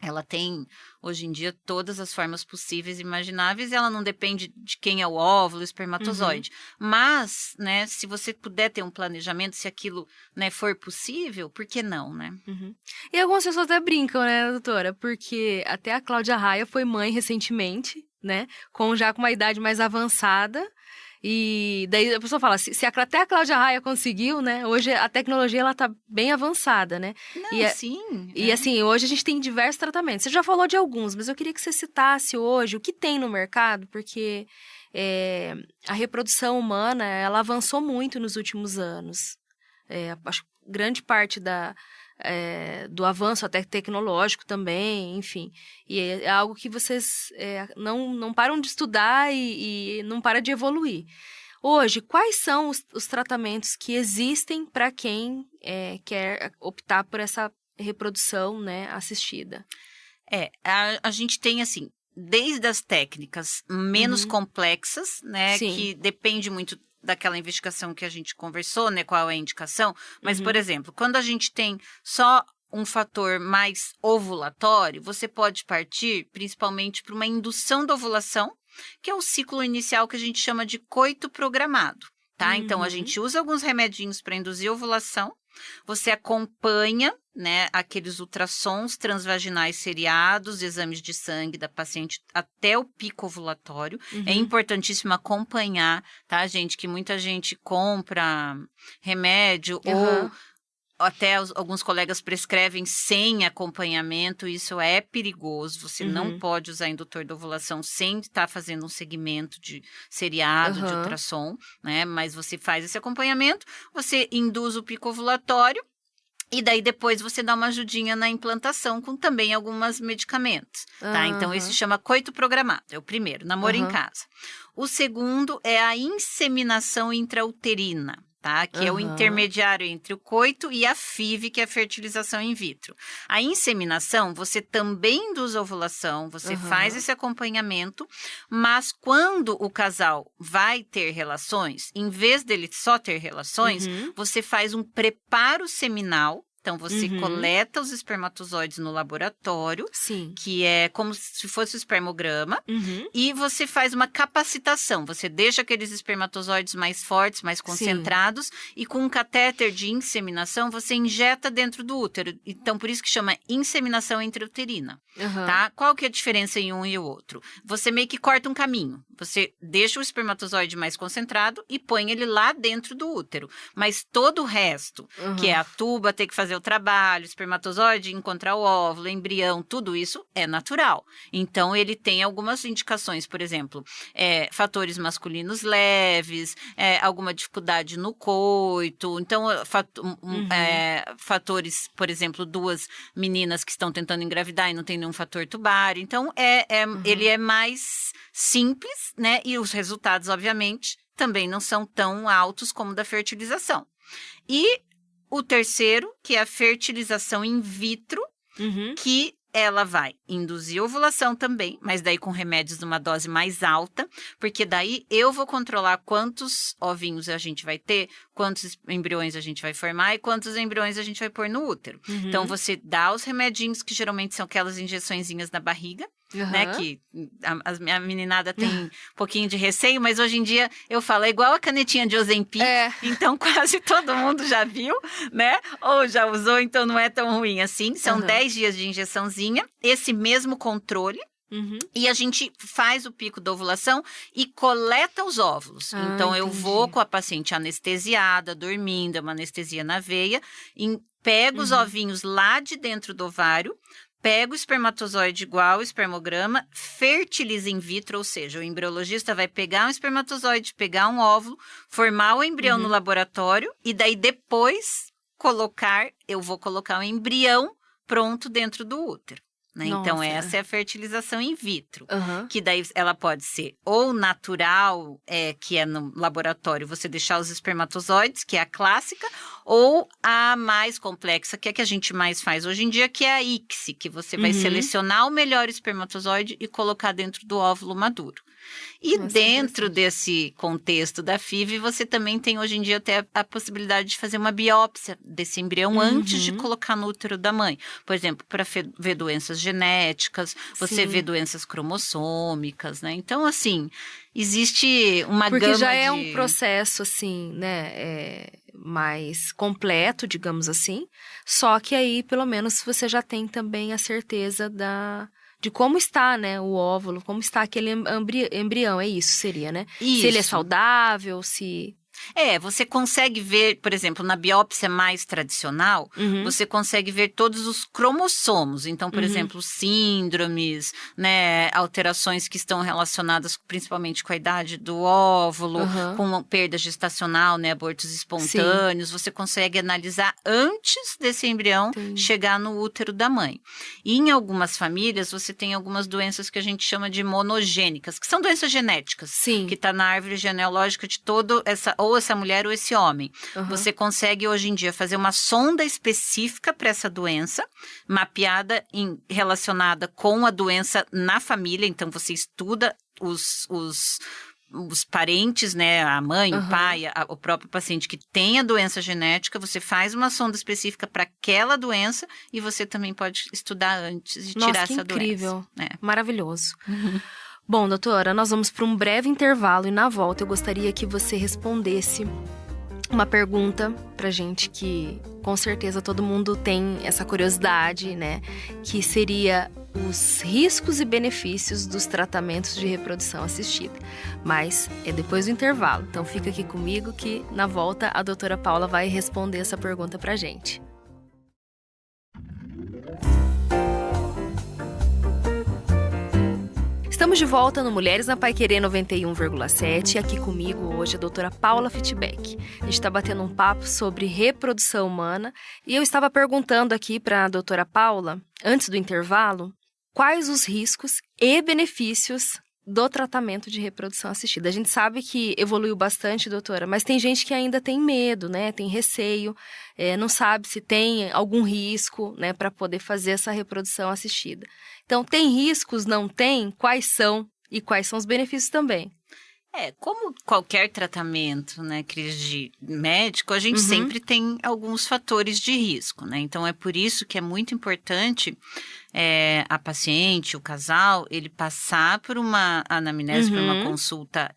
[SPEAKER 3] ela tem, hoje em dia, todas as formas possíveis e imagináveis, e ela não depende de quem é o óvulo, o espermatozoide. Mas, né, se você puder ter um planejamento, se aquilo, né, for possível, por que não, né?
[SPEAKER 2] E algumas pessoas até brincam, né, doutora? Porque até a Cláudia Raia foi mãe recentemente, né? Já com uma idade mais avançada. E daí a pessoa fala, se até a Cláudia Raia conseguiu, né? Hoje a tecnologia, ela tá bem avançada, né?
[SPEAKER 3] Não, sim.
[SPEAKER 2] E assim, hoje a gente tem diversos tratamentos. Você já falou de alguns, mas eu queria que você citasse hoje o que tem no mercado, porque a reprodução humana, ela avançou muito nos últimos anos. Acho que grande parte do avanço até tecnológico também, enfim. E é algo que vocês não param de estudar e não param de evoluir. Hoje, quais são os tratamentos que existem para quem quer optar por essa reprodução, né, assistida?
[SPEAKER 3] A gente tem, assim, desde as técnicas menos complexas, né, que depende muito daquela investigação que a gente conversou, né, qual é a indicação, mas, por exemplo, quando a gente tem só um fator mais ovulatório, você pode partir principalmente para uma indução da ovulação, que é o ciclo inicial que a gente chama de coito programado, tá? Então, a gente usa alguns remedinhos para induzir a ovulação, você acompanha, né, aqueles ultrassons transvaginais seriados, exames de sangue da paciente até o pico ovulatório. É importantíssimo acompanhar, tá, gente? Que muita gente compra remédio ou até alguns colegas prescrevem sem acompanhamento. Isso é perigoso. Você não pode usar indutor de ovulação sem estar fazendo um segmento de seriado de ultrassom, né? Mas você faz esse acompanhamento, você induz o pico ovulatório, e daí depois você dá uma ajudinha na implantação com também alguns medicamentos, tá? Então, esse chama coito programado, é o primeiro, namoro em casa. O segundo é a inseminação intrauterina, tá? Que é o intermediário entre o coito e a FIV, que é a fertilização in vitro. A inseminação, você também induz a ovulação, você faz esse acompanhamento, mas quando o casal vai ter relações, em vez dele só ter relações, você faz um preparo seminal. Então, você coleta os espermatozoides no laboratório, que é como se fosse o espermograma, e você faz uma capacitação. Você deixa aqueles espermatozoides mais fortes, mais concentrados, e com um catéter de inseminação, você injeta dentro do útero. Então, por isso que chama inseminação intrauterina, tá? Qual que é a diferença em um e o outro? Você meio que corta um caminho. Você deixa o espermatozoide mais concentrado e põe ele lá dentro do útero. Mas todo o resto, que é a tuba, ter que fazer o trabalho, o espermatozoide encontrar o óvulo, o embrião, tudo isso é natural. Então, ele tem algumas indicações, por exemplo, fatores masculinos leves, alguma dificuldade no coito. Então, fatores, por exemplo, 2 meninas que estão tentando engravidar e não tem nenhum fator tubário. Então, ele é mais simples, né? E os resultados, obviamente, também não são tão altos como da fertilização. E o terceiro, que é a fertilização in vitro, que ela vai induzir ovulação também, mas daí com remédios numa dose mais alta, porque daí eu vou controlar quantos ovinhos a gente vai ter, quantos embriões a gente vai formar e quantos embriões a gente vai pôr no útero. Então, você dá os remedinhos, que geralmente são aquelas injeçõezinhas na barriga, né, que a meninada tem um pouquinho de receio, mas hoje em dia eu falo, é igual a canetinha de Ozempic, então quase todo mundo já viu, né, ou já usou, então não é tão ruim assim. São 10 dias de injeçãozinha, esse mesmo controle, e a gente faz o pico da ovulação e coleta os óvulos. Então, eu vou com a paciente anestesiada, dormindo, é uma anestesia na veia, pego os ovinhos lá de dentro do ovário, pega o espermatozoide igual ao espermograma, fertiliza in vitro, ou seja, o embriologista vai pegar um espermatozoide, pegar um óvulo, formar o embrião no laboratório e daí depois eu vou colocar o embrião pronto dentro do útero. Né? Então, essa é a fertilização in vitro, que daí ela pode ser ou natural, que é no laboratório, você deixar os espermatozoides, que é a clássica, ou a mais complexa, que é a que a gente mais faz hoje em dia, que é a ICSI, que você vai selecionar o melhor espermatozoide e colocar dentro do óvulo maduro. E dentro desse contexto da FIV, você também tem hoje em dia até a possibilidade de fazer uma biópsia desse embrião antes de colocar no útero da mãe. Por exemplo, para ver doenças genéticas, você vê doenças cromossômicas, né? Então, assim, existe uma gama de...
[SPEAKER 2] Porque já é um processo, assim, né, mais completo, digamos assim. Só que aí, pelo menos, você já tem também a certeza de como está, né, o óvulo, como está aquele embrião, é isso, seria, né?
[SPEAKER 3] Isso.
[SPEAKER 2] Se ele é saudável, se...
[SPEAKER 3] Você consegue ver, por exemplo, na biópsia mais tradicional, você consegue ver todos os cromossomos. Então, por exemplo, síndromes, né, alterações que estão relacionadas principalmente com a idade do óvulo, com perda gestacional, né, abortos espontâneos. Você consegue analisar antes desse embrião chegar no útero da mãe. E em algumas famílias, você tem algumas doenças que a gente chama de monogênicas, que são doenças genéticas, que está na árvore genealógica de todo ou essa mulher ou esse homem. Você consegue hoje em dia fazer uma sonda específica para essa doença, mapeada relacionada com a doença na família. Então, você estuda os parentes, né, a mãe, o pai, o próprio paciente que tem a doença genética, você faz uma sonda específica para aquela doença e você também pode estudar antes de tirar essa
[SPEAKER 2] incrível.
[SPEAKER 3] doença.
[SPEAKER 2] Maravilhoso. Bom, doutora, nós vamos para um breve intervalo e na volta eu gostaria que você respondesse uma pergunta pra gente que com certeza todo mundo tem essa curiosidade, né? Que seria os riscos e benefícios dos tratamentos de reprodução assistida. Mas é depois do intervalo, então fica aqui comigo que na volta a doutora Paula vai responder essa pergunta pra gente. Estamos de volta no Mulheres na Paiquerê 91,7 e aqui comigo hoje a doutora Paula Fittbeck. A gente está batendo um papo sobre reprodução humana e eu estava perguntando aqui para a doutora Paula, antes do intervalo, quais os riscos e benefícios do tratamento de reprodução assistida. A gente sabe que evoluiu bastante, doutora, mas tem gente que ainda tem medo, né? Tem receio, não sabe se tem algum risco, né, para poder fazer essa reprodução assistida. Então, tem riscos, não tem? Quais são? E quais são os benefícios também?
[SPEAKER 3] Como qualquer tratamento, né, Cris, de médico, a gente sempre tem alguns fatores de risco, né? Então, é por isso que é muito importante a paciente, o casal, ele passar por uma anamnese, por uma consulta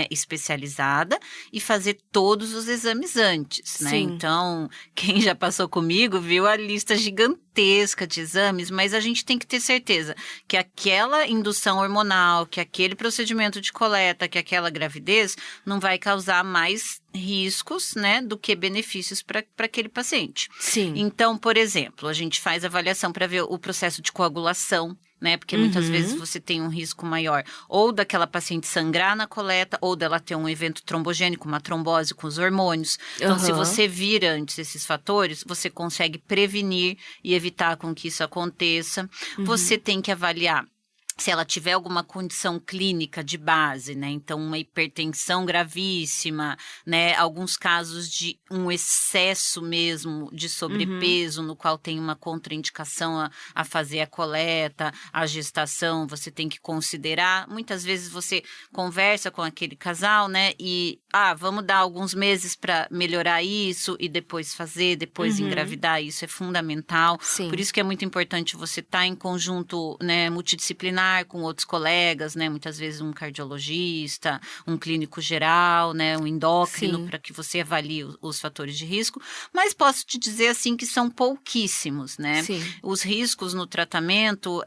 [SPEAKER 3] especializada e fazer todos os exames antes, né?
[SPEAKER 2] Sim.
[SPEAKER 3] Então, quem já passou comigo viu a lista gigantesca de exames, mas a gente tem que ter certeza que aquela indução hormonal, que aquele procedimento de coleta, que aquela gravidez não vai causar mais riscos, né, do que benefícios para aquele paciente.
[SPEAKER 2] Sim.
[SPEAKER 3] Então, por exemplo, a gente faz avaliação para ver o processo de coagulação, né, porque muitas vezes você tem um risco maior ou daquela paciente sangrar na coleta ou dela ter um evento trombogênico, uma trombose com os hormônios. Então, se você vir antes esses fatores, você consegue prevenir e evitar com que isso aconteça. Você tem que avaliar se ela tiver alguma condição clínica de base, né? Então, uma hipertensão gravíssima, né? Alguns casos de um excesso mesmo de sobrepeso, no qual tem uma contraindicação a fazer a coleta, a gestação, você tem que considerar. Muitas vezes você conversa com aquele casal, né? E, vamos dar alguns meses para melhorar isso e depois fazer, depois engravidar. Isso é fundamental.
[SPEAKER 2] Sim.
[SPEAKER 3] Por isso que é muito importante você estar em conjunto, né, multidisciplinar, com outros colegas, né? Muitas vezes um cardiologista, um clínico geral, né? Um endócrino, para que você avalie os fatores de risco. Mas posso te dizer, assim, que são pouquíssimos, né?
[SPEAKER 2] Sim.
[SPEAKER 3] Os riscos no tratamento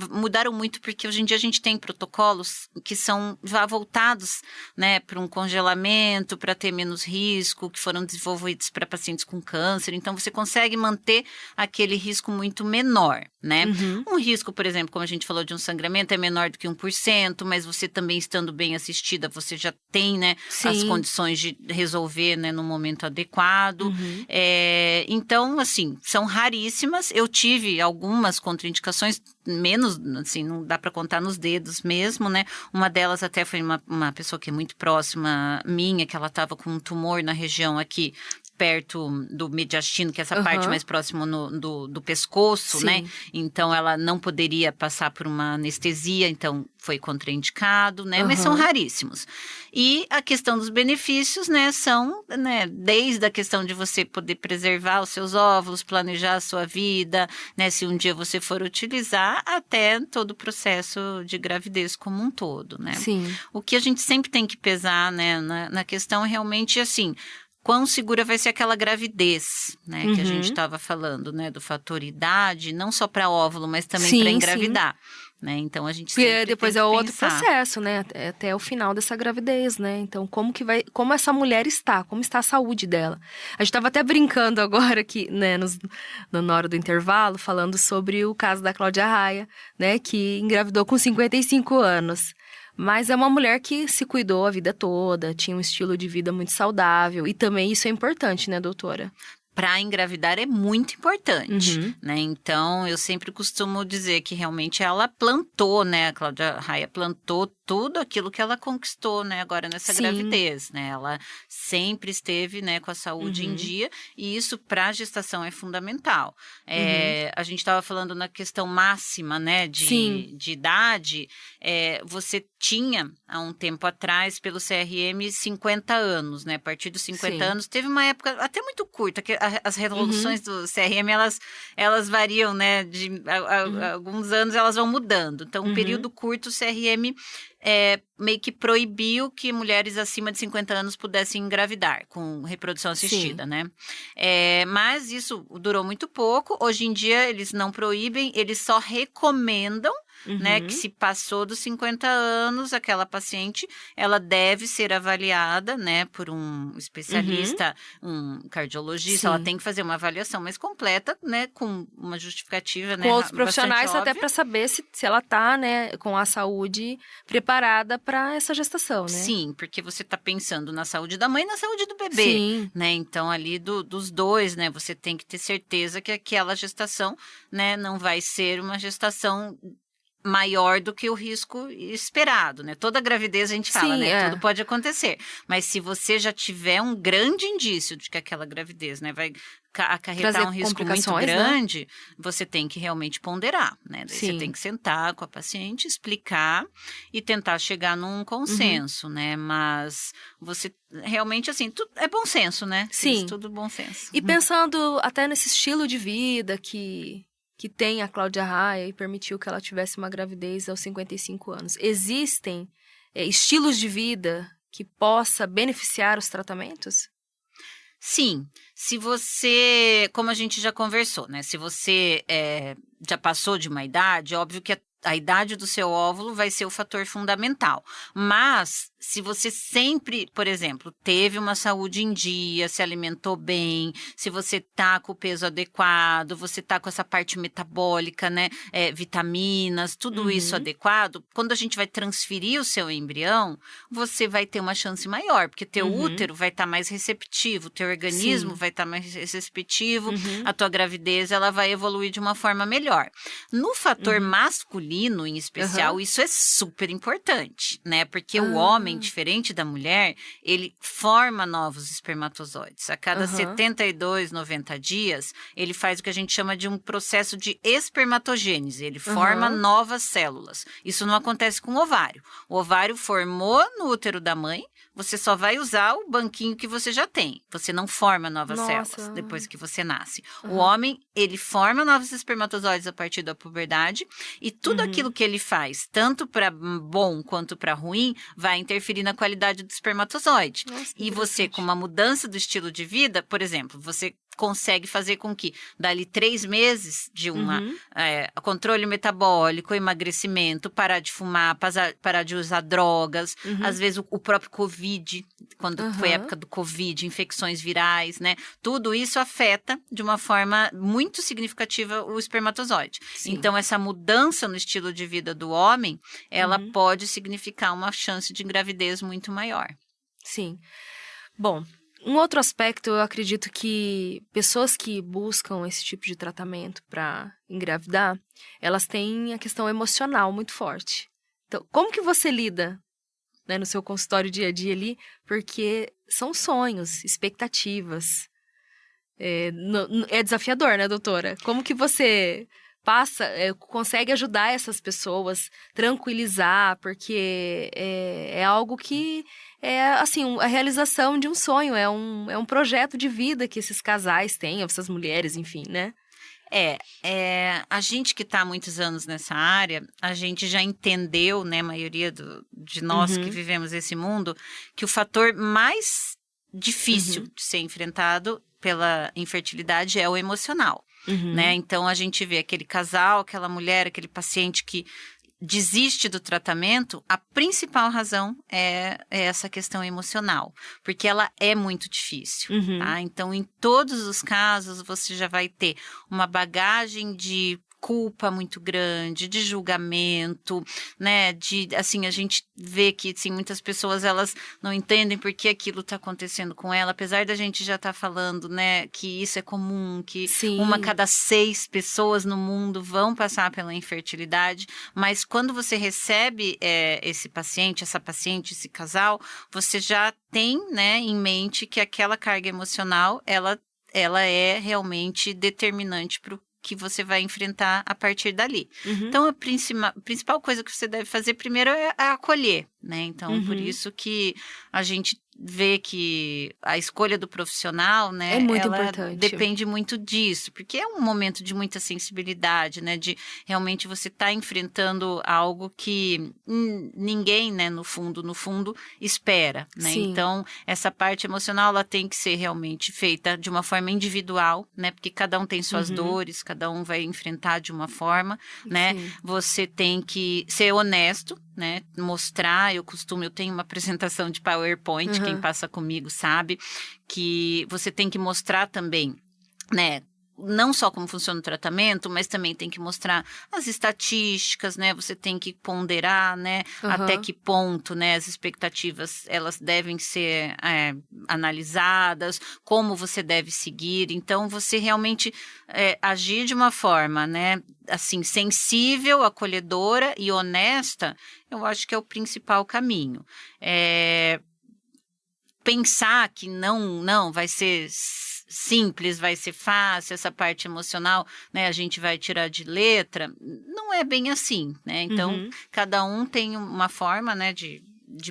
[SPEAKER 3] mudaram muito, porque hoje em dia a gente tem protocolos que são já voltados, né, para um congelamento, para ter menos risco, que foram desenvolvidos para pacientes com câncer. Então, você consegue manter aquele risco muito menor, né? Um risco, por exemplo, como a gente falou de um sangramento, é menor do que 1%, mas você também estando bem assistida, você já tem, né, as condições de resolver, né, no momento adequado. Então, assim, são raríssimas. Eu tive algumas contraindicações, menos, assim, não dá para contar nos dedos mesmo, né? Uma delas até foi uma pessoa que é muito próxima minha, que ela estava com um tumor na região aqui, perto do mediastino, que é essa parte mais próxima do pescoço, né? Então, ela não poderia passar por uma anestesia, então foi contraindicado, né? Mas são raríssimos. E a questão dos benefícios, né? São, né? Desde a questão de você poder preservar os seus óvulos, planejar a sua vida, né? Se um dia você for utilizar, até todo o processo de gravidez como um todo, né?
[SPEAKER 2] Sim.
[SPEAKER 3] O que a gente sempre tem que pesar, né? Na questão é realmente, assim, quão segura vai ser aquela gravidez, né, que a gente estava falando, né, do fator idade, não só para óvulo, mas também para engravidar, né, então a gente sempre
[SPEAKER 2] depois
[SPEAKER 3] tem
[SPEAKER 2] é
[SPEAKER 3] que
[SPEAKER 2] outro
[SPEAKER 3] pensar.
[SPEAKER 2] processo, né, até o final dessa gravidez, né, então como essa mulher está, como está a saúde dela. A gente estava até brincando agora aqui, né, na hora do intervalo, falando sobre o caso da Cláudia Raia, né, que engravidou com 55 anos. Mas é uma mulher que se cuidou a vida toda, tinha um estilo de vida muito saudável. E também isso é importante, né, doutora?
[SPEAKER 3] Para engravidar é muito importante, né? Então, eu sempre costumo dizer que realmente ela plantou, né? A Cláudia Raia plantou tudo aquilo que ela conquistou, né? Agora nessa gravidez, né? Ela sempre esteve, né, com a saúde em dia, e isso para a gestação é fundamental. A gente estava falando na questão máxima, né, de idade. Você tinha, há um tempo atrás, pelo CRM, 50 anos, né? A partir dos 50 anos, teve uma época até muito curta, que as resoluções do CRM, elas variam, né? De alguns anos elas vão mudando. Então, um período curto, o CRM meio que proibiu que mulheres acima de 50 anos pudessem engravidar com reprodução assistida, né? Mas isso durou muito pouco. Hoje em dia, eles não proíbem, eles só recomendam, né, que se passou dos 50 anos, aquela paciente, ela deve ser avaliada, né, por um especialista, um cardiologista. Ela tem que fazer uma avaliação mais completa, né, com uma justificativa, né,
[SPEAKER 2] com outros profissionais, até para saber se ela tá, né, com a saúde preparada para essa gestação, né?
[SPEAKER 3] Sim, porque você tá pensando na saúde da mãe e na saúde do bebê, né? Então, ali dos dois, né, você tem que ter certeza que aquela gestação, né, não vai ser uma gestação maior do que o risco esperado, né? Toda gravidez a gente fala, né? Tudo pode acontecer. Mas se você já tiver um grande indício de que aquela gravidez, né, vai acarretar um risco muito grande, né, você tem que realmente ponderar, né? Daí você tem que sentar com a paciente, explicar e tentar chegar num consenso, né? Mas você realmente, assim, tudo é bom senso, né?
[SPEAKER 2] Sim.
[SPEAKER 3] Tudo bom senso.
[SPEAKER 2] E pensando até nesse estilo de vida que tem a Cláudia Raia e permitiu que ela tivesse uma gravidez aos 55 anos. Existem estilos de vida que possa beneficiar os tratamentos?
[SPEAKER 3] Sim, se você, como a gente já conversou, né? Se você já passou de uma idade, óbvio que a idade do seu óvulo vai ser o fator fundamental. Mas, se você sempre, por exemplo, teve uma saúde em dia, se alimentou bem, se você tá com o peso adequado, você tá com essa parte metabólica, né, vitaminas, tudo isso adequado, quando a gente vai transferir o seu embrião, você vai ter uma chance maior, porque teu útero vai estar mais receptivo, teu organismo vai estar mais receptivo, a tua gravidez, ela vai evoluir de uma forma melhor. No fator masculino, em especial, isso é super importante, né, porque o homem, diferente da mulher, ele forma novos espermatozoides. A cada 72, 90 dias, ele faz o que a gente chama de um processo de espermatogênese. Ele forma novas células. Isso não acontece com o ovário. O ovário formou no útero da mãe, você só vai usar o banquinho que você já tem. Você não forma novas células depois que você nasce. O homem, ele forma novos espermatozoides a partir da puberdade e tudo aquilo que ele faz, tanto para bom quanto para ruim, vai interferir na qualidade do espermatozoide.
[SPEAKER 2] Nossa,
[SPEAKER 3] e você, com uma mudança do estilo de vida, por exemplo, você consegue fazer com que, dali 3 meses de controle metabólico, emagrecimento, parar de fumar, parar de usar drogas, às vezes o próprio Covid, quando foi a época do Covid, infecções virais, né? Tudo isso afeta de uma forma muito significativa o espermatozoide.
[SPEAKER 2] Sim.
[SPEAKER 3] Então, essa mudança no estilo de vida do homem, ela pode significar uma chance de gravidez muito maior.
[SPEAKER 2] Sim. Bom, um outro aspecto, eu acredito que pessoas que buscam esse tipo de tratamento para engravidar, elas têm a questão emocional muito forte. Então, como que você lida, né, no seu consultório dia a dia ali? Porque são sonhos, expectativas. É desafiador, né, doutora? Como que você consegue ajudar essas pessoas, tranquilizar, porque é algo que é, assim, a realização de um sonho, é um projeto de vida que esses casais têm, essas mulheres, enfim, né?
[SPEAKER 3] A gente que está há muitos anos nessa área, a gente já entendeu, né, a maioria de nós que vivemos esse mundo, que o fator mais difícil de ser enfrentado pela infertilidade é o emocional. Né? Então, a gente vê aquele casal, aquela mulher, aquele paciente que desiste do tratamento, a principal razão é essa questão emocional, porque ela é muito difícil, tá? Então, em todos os casos, você já vai ter uma bagagem de culpa muito grande, de julgamento, né, assim, a gente vê que, assim, muitas pessoas, elas não entendem por que aquilo está acontecendo com ela, apesar da gente já estar falando, né, que isso é comum, que uma a cada 6 pessoas no mundo vão passar pela infertilidade, mas quando você recebe esse paciente, esse casal, você já tem, né, em mente que aquela carga emocional, ela é realmente determinante para o que você vai enfrentar a partir dali. Então, a principal coisa que você deve fazer primeiro é acolher, né? Então, por isso que a gente vê que a escolha do profissional, né,
[SPEAKER 2] é muito
[SPEAKER 3] ela
[SPEAKER 2] importante.
[SPEAKER 3] Depende muito disso, porque é um momento de muita sensibilidade, né, de realmente você estar enfrentando algo que ninguém, né, no fundo, espera, né?
[SPEAKER 2] Sim.
[SPEAKER 3] Então, essa parte emocional, ela tem que ser realmente feita de uma forma individual, né, porque cada um tem suas dores, cada um vai enfrentar de uma forma, né?
[SPEAKER 2] Sim.
[SPEAKER 3] Você tem que ser honesto, né, mostrar, eu tenho uma apresentação de PowerPoint, quem passa comigo sabe, que você tem que mostrar também, né, não só como funciona o tratamento, mas também tem que mostrar as estatísticas, né? Você tem que ponderar, né? Até que ponto, né? As expectativas, elas devem ser analisadas, como você deve seguir. Então, você realmente agir de uma forma, né? Assim, sensível, acolhedora e honesta, eu acho que é o principal caminho. Pensar que não vai ser simples, vai ser fácil, essa parte emocional, né, a gente vai tirar de letra, não é bem assim, né? Então, cada um tem uma forma, né, de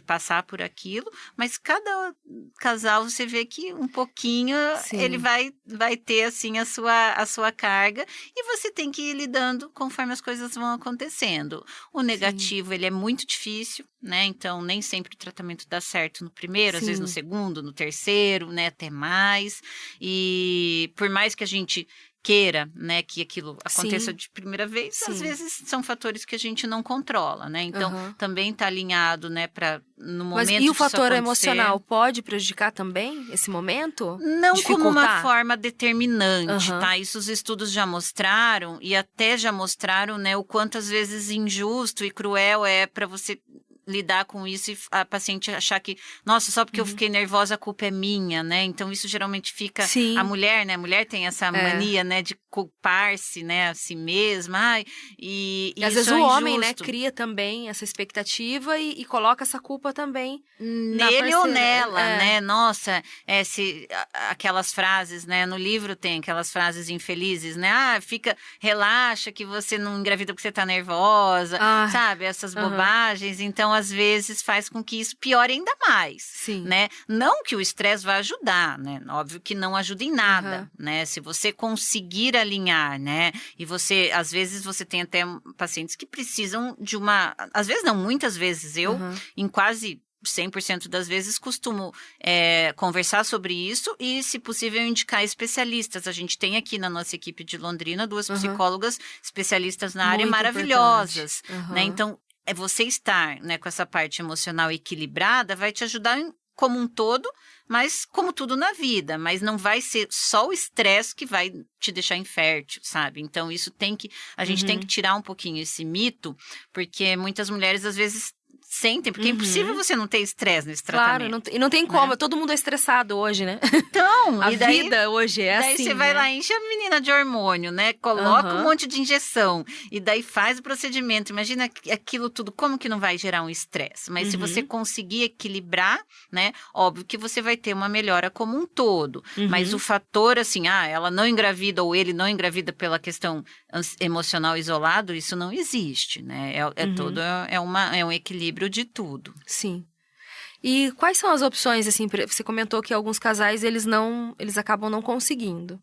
[SPEAKER 3] passar por aquilo, mas cada casal você vê que um pouquinho ele vai ter assim a sua carga e você tem que ir lidando conforme as coisas vão acontecendo. O negativo, ele é muito difícil, né? Então, nem sempre o tratamento dá certo no primeiro, às vezes no segundo, no terceiro, né? Até mais. E por mais que a gente queira, né, que aquilo aconteça
[SPEAKER 2] Sim.
[SPEAKER 3] de primeira vez,
[SPEAKER 2] Sim.
[SPEAKER 3] às vezes são fatores que a gente não controla, né? Então, também tá alinhado, né, para no momento
[SPEAKER 2] Mas e o
[SPEAKER 3] disso
[SPEAKER 2] fator
[SPEAKER 3] acontecer,
[SPEAKER 2] emocional pode prejudicar também esse momento?
[SPEAKER 3] não como uma
[SPEAKER 2] Dificultar?
[SPEAKER 3] forma determinante,
[SPEAKER 2] Aham.
[SPEAKER 3] tá? Isso os estudos já mostraram e até já mostraram, né, o quanto às vezes injusto e cruel é para você lidar com isso e a paciente achar que, nossa, só porque eu fiquei nervosa a culpa é minha, né? Então isso geralmente fica
[SPEAKER 2] Sim.
[SPEAKER 3] a mulher, né? A mulher tem essa mania, né, de culpar-se, né, a si mesma. Ai, e
[SPEAKER 2] E às
[SPEAKER 3] isso
[SPEAKER 2] vezes
[SPEAKER 3] é
[SPEAKER 2] o homem, né,
[SPEAKER 3] injusto.
[SPEAKER 2] cria também essa expectativa e coloca essa culpa também na
[SPEAKER 3] Nele ou
[SPEAKER 2] parceira.
[SPEAKER 3] nela,
[SPEAKER 2] É.
[SPEAKER 3] né? Nossa, aquelas frases, né? No livro tem aquelas frases infelizes, né? Ah, relaxa que você não engravida porque você tá nervosa,
[SPEAKER 2] Ai,
[SPEAKER 3] sabe? Essas
[SPEAKER 2] aham.
[SPEAKER 3] bobagens. Então, às vezes, faz com que isso piore ainda mais,
[SPEAKER 2] Sim.
[SPEAKER 3] né? Não que o estresse vá ajudar, né? Óbvio que não ajuda em nada, né? Se você conseguir alinhar, né? E você, às vezes, você tem até pacientes que precisam de às vezes não, muitas vezes, em quase 100% das vezes costumo conversar sobre isso e, se possível, indicar especialistas. A gente tem aqui na nossa equipe de Londrina 2 psicólogas especialistas na área
[SPEAKER 2] Muito
[SPEAKER 3] maravilhosas,
[SPEAKER 2] importante.
[SPEAKER 3] né? Então, você estar, né, com essa parte emocional equilibrada vai te ajudar como um todo, mas como tudo na vida, mas não vai ser só o estresse que vai te deixar infértil, sabe? Então, a gente tem que tirar um pouquinho esse mito, porque muitas mulheres, às vezes, sentem, porque é impossível você não ter estresse nesse
[SPEAKER 2] Claro,
[SPEAKER 3] tratamento.
[SPEAKER 2] e não tem como, todo mundo é estressado hoje, né?
[SPEAKER 3] Então,
[SPEAKER 2] A
[SPEAKER 3] e daí,
[SPEAKER 2] vida hoje é
[SPEAKER 3] daí
[SPEAKER 2] assim,
[SPEAKER 3] você vai
[SPEAKER 2] né?
[SPEAKER 3] lá, enche a menina de hormônio, né? Coloca um monte de injeção e daí faz o procedimento. Imagina aquilo tudo, como que não vai gerar um estresse? Mas se você conseguir equilibrar, né? Óbvio que você vai ter uma melhora como um todo. Mas o fator, assim, ela não engravida ou ele não engravida pela questão emocional isolado, isso não existe, né? É um equilíbrio de tudo.
[SPEAKER 2] Sim. E quais são as opções, assim, você comentou que alguns casais, eles acabam não conseguindo.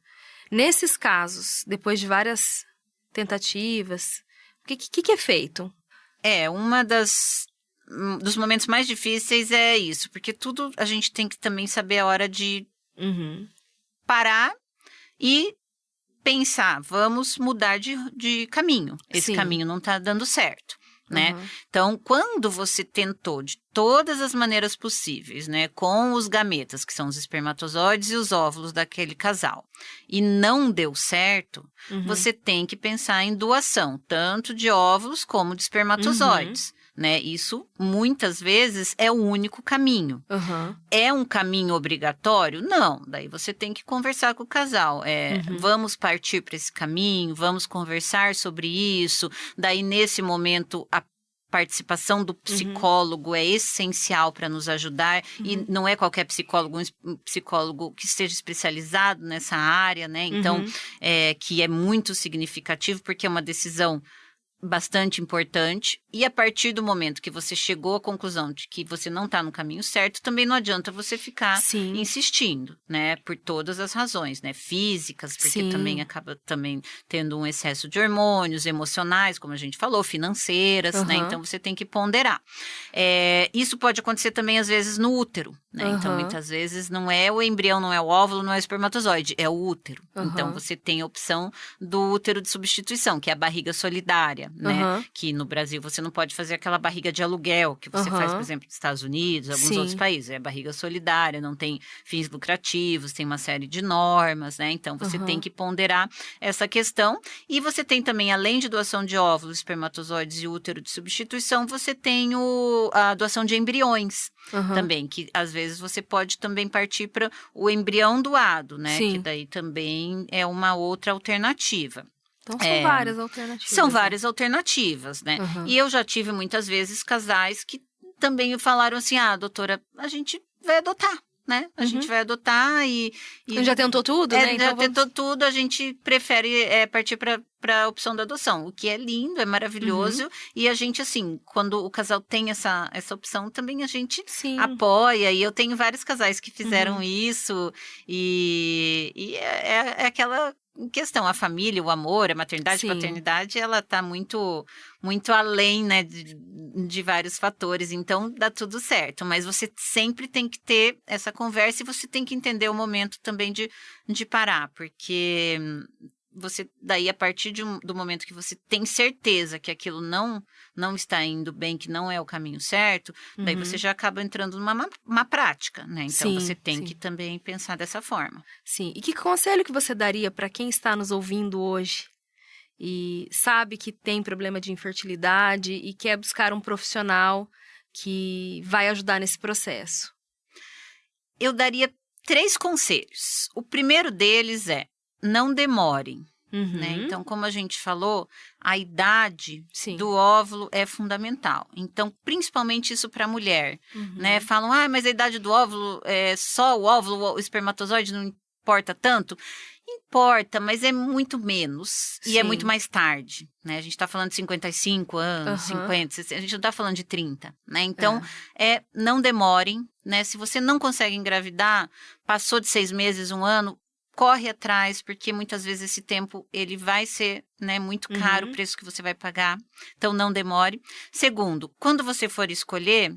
[SPEAKER 2] Nesses casos, depois de várias tentativas, o que é feito?
[SPEAKER 3] Dos momentos mais difíceis é isso, porque tudo a gente tem que também saber a hora de parar e pensar, vamos mudar de caminho. Esse caminho não está dando certo, né? Então, quando você tentou de todas as maneiras possíveis, né, com os gametas, que são os espermatozoides e os óvulos daquele casal, e não deu certo, você tem que pensar em doação, tanto de óvulos como de espermatozoides. Né? Isso, muitas vezes, é o único caminho. É um caminho obrigatório? Não. Daí você tem que conversar com o casal. Vamos partir para esse caminho, vamos conversar sobre isso. Daí, nesse momento, a participação do psicólogo é essencial para nos ajudar, e não é qualquer psicólogo, um psicólogo que esteja especializado nessa área, né? Então, que é muito significativo, porque é uma decisão bastante importante, e a partir do momento que você chegou à conclusão de que você não está no caminho certo, também não adianta você ficar insistindo, né, por todas as razões, né, físicas, porque também acaba também tendo um excesso de hormônios, emocionais, como a gente falou, financeiras, né, então você tem que ponderar. Isso pode acontecer também às vezes no útero, né, então muitas vezes não é o embrião, não é o óvulo, não é o espermatozoide, é o útero. Então você tem a opção do útero de substituição, que é a barriga solidária, né? Que no Brasil você não pode fazer aquela barriga de aluguel que você faz, por exemplo, nos Estados Unidos, alguns outros países. É barriga solidária, não tem fins lucrativos, tem uma série de normas, né? Então você tem que ponderar essa questão. E você tem também, além de doação de óvulos, espermatozoides e útero de substituição, você tem a doação de embriões também, que às vezes você pode também partir para o embrião doado, né? Que daí também é uma outra alternativa.
[SPEAKER 2] Então, são várias alternativas.
[SPEAKER 3] São várias alternativas, né? E eu já tive muitas vezes casais que também falaram assim, doutora, a gente vai adotar, né? A gente vai adotar e
[SPEAKER 2] já tentou tudo, né?
[SPEAKER 3] Então tentou tudo, a gente prefere partir para a opção da adoção, o que é lindo, é maravilhoso, e a gente, assim, quando o casal tem essa opção, também a gente apoia, e eu tenho vários casais que fizeram isso, e é aquela questão, a família, o amor, a maternidade, a paternidade, ela tá muito, muito além, né, de vários fatores, então dá tudo certo, mas você sempre tem que ter essa conversa e você tem que entender o momento também de parar, porque você daí, a partir do momento que você tem certeza que aquilo não está indo bem, que não é o caminho certo, daí você já acaba entrando numa prática, né? Então, você tem que também pensar dessa forma.
[SPEAKER 2] Sim. E que conselho que você daria para quem está nos ouvindo hoje e sabe que tem problema de infertilidade e quer buscar um profissional que vai ajudar nesse processo?
[SPEAKER 3] Eu daria 3 conselhos. O primeiro deles é: não demorem. Né? Então, como a gente falou, a idade do óvulo é fundamental. Então, principalmente isso para a mulher. Né? Falam, mas a idade do óvulo, só o óvulo, o espermatozoide não importa tanto? Importa, mas é muito menos e é muito mais tarde. Né? A gente está falando de 55 anos, 50, a gente não está falando de 30. Né? Então, não demorem. Né? Se você não consegue engravidar, passou de 6 meses, 1 ano, corre atrás, porque muitas vezes esse tempo ele vai ser, né, muito caro o preço que você vai pagar. Então, não demore. Segundo, quando você for escolher,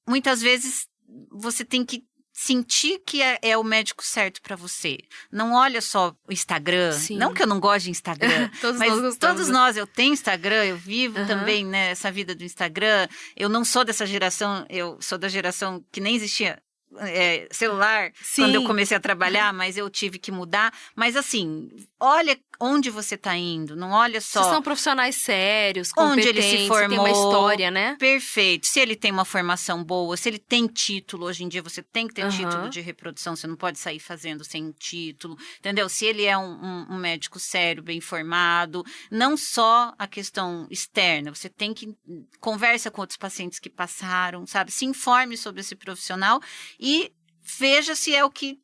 [SPEAKER 3] muitas vezes você tem que sentir que é o médico certo para você. Não olha só o Instagram. Sim. Não que eu não goste de Instagram, mas todos nós, eu tenho Instagram, eu vivo também, né, essa vida do Instagram. Eu não sou dessa geração, eu sou da geração que nem existia celular quando eu comecei a trabalhar, mas eu tive que mudar. Mas assim, olha onde você está indo, não olha só...
[SPEAKER 2] Vocês são profissionais sérios, competentes,
[SPEAKER 3] onde ele se formou,
[SPEAKER 2] tem uma história, né?
[SPEAKER 3] Perfeito. Se ele tem uma formação boa, se ele tem título, hoje em dia você tem que ter título de reprodução, você não pode sair fazendo sem título, entendeu? Se ele é um médico sério, bem formado, não só a questão externa, você tem que conversa com outros pacientes que passaram, sabe? Se informe sobre esse profissional e veja se é o que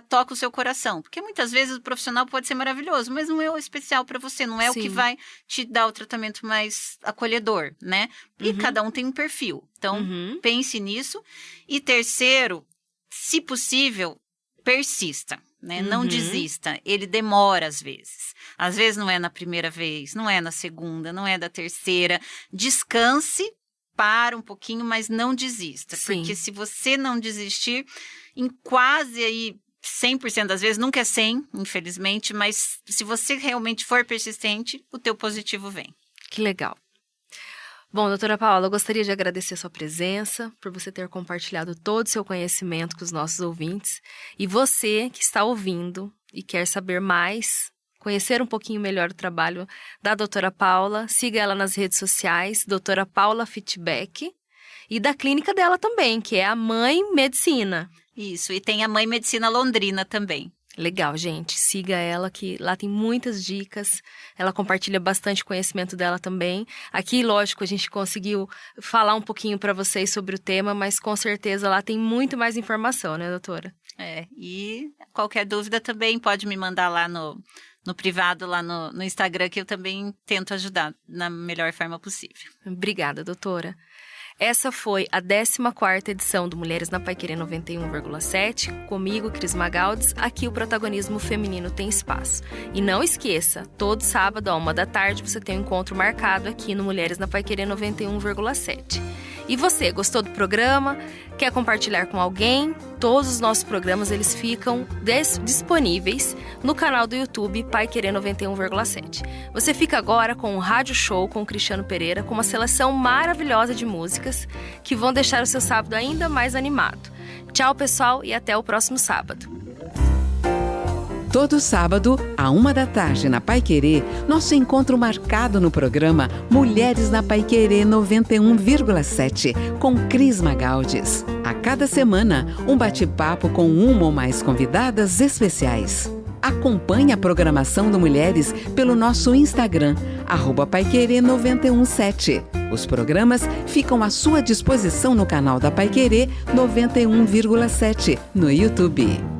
[SPEAKER 3] toca o seu coração, porque muitas vezes o profissional pode ser maravilhoso, mas não é o especial para você, não é o que vai te dar o tratamento mais acolhedor, né? E cada um tem um perfil, então pense nisso. E terceiro, se possível, persista, né? Não desista, ele demora às vezes não é na primeira vez, não é na segunda, não é da terceira, descanse, para um pouquinho, mas não desista, porque se você não desistir, em quase aí 100% das vezes, nunca é 100, infelizmente, mas se você realmente for persistente, o teu positivo vem.
[SPEAKER 2] Que legal. Bom, doutora Paula, eu gostaria de agradecer a sua presença, por você ter compartilhado todo o seu conhecimento com os nossos ouvintes. E você que está ouvindo e quer saber mais, conhecer um pouquinho melhor o trabalho da doutora Paula, siga ela nas redes sociais, doutora Paula Fitback, e da clínica dela também, que é a Mãe Medicina.
[SPEAKER 3] Isso, e tem a Mãe Medicina Londrina também.
[SPEAKER 2] Legal, gente. Siga ela, que lá tem muitas dicas. Ela compartilha bastante conhecimento dela também. Aqui, lógico, a gente conseguiu falar um pouquinho para vocês sobre o tema, mas com certeza lá tem muito mais informação, né, doutora?
[SPEAKER 3] E qualquer dúvida também pode me mandar lá no privado, lá no Instagram, que eu também tento ajudar na melhor forma possível.
[SPEAKER 2] Obrigada, doutora. Essa foi a 14ª edição do Mulheres na Paiquerê 91,7. Comigo, Cris Magaldes. Aqui o protagonismo feminino tem espaço. E não esqueça, todo sábado, à 13h, você tem um encontro marcado aqui no Mulheres na Paiquerê 91,7. E você, gostou do programa? Quer compartilhar com alguém? Todos os nossos programas, eles ficam disponíveis no canal do YouTube Paiquerê 91,7. Você fica agora com o Rádio Show com o Cristiano Pereira, com uma seleção maravilhosa de músicas que vão deixar o seu sábado ainda mais animado. Tchau, pessoal, e até o próximo sábado.
[SPEAKER 1] Todo sábado, à 13h, na Paiquerê, nosso encontro marcado no programa Mulheres na Paiquerê 91,7, com Cris Magaldes. A cada semana, um bate-papo com uma ou mais convidadas especiais. Acompanhe a programação do Mulheres pelo nosso Instagram, @paiquerê917. Os programas ficam à sua disposição no canal da Paiquerê 91,7, no YouTube.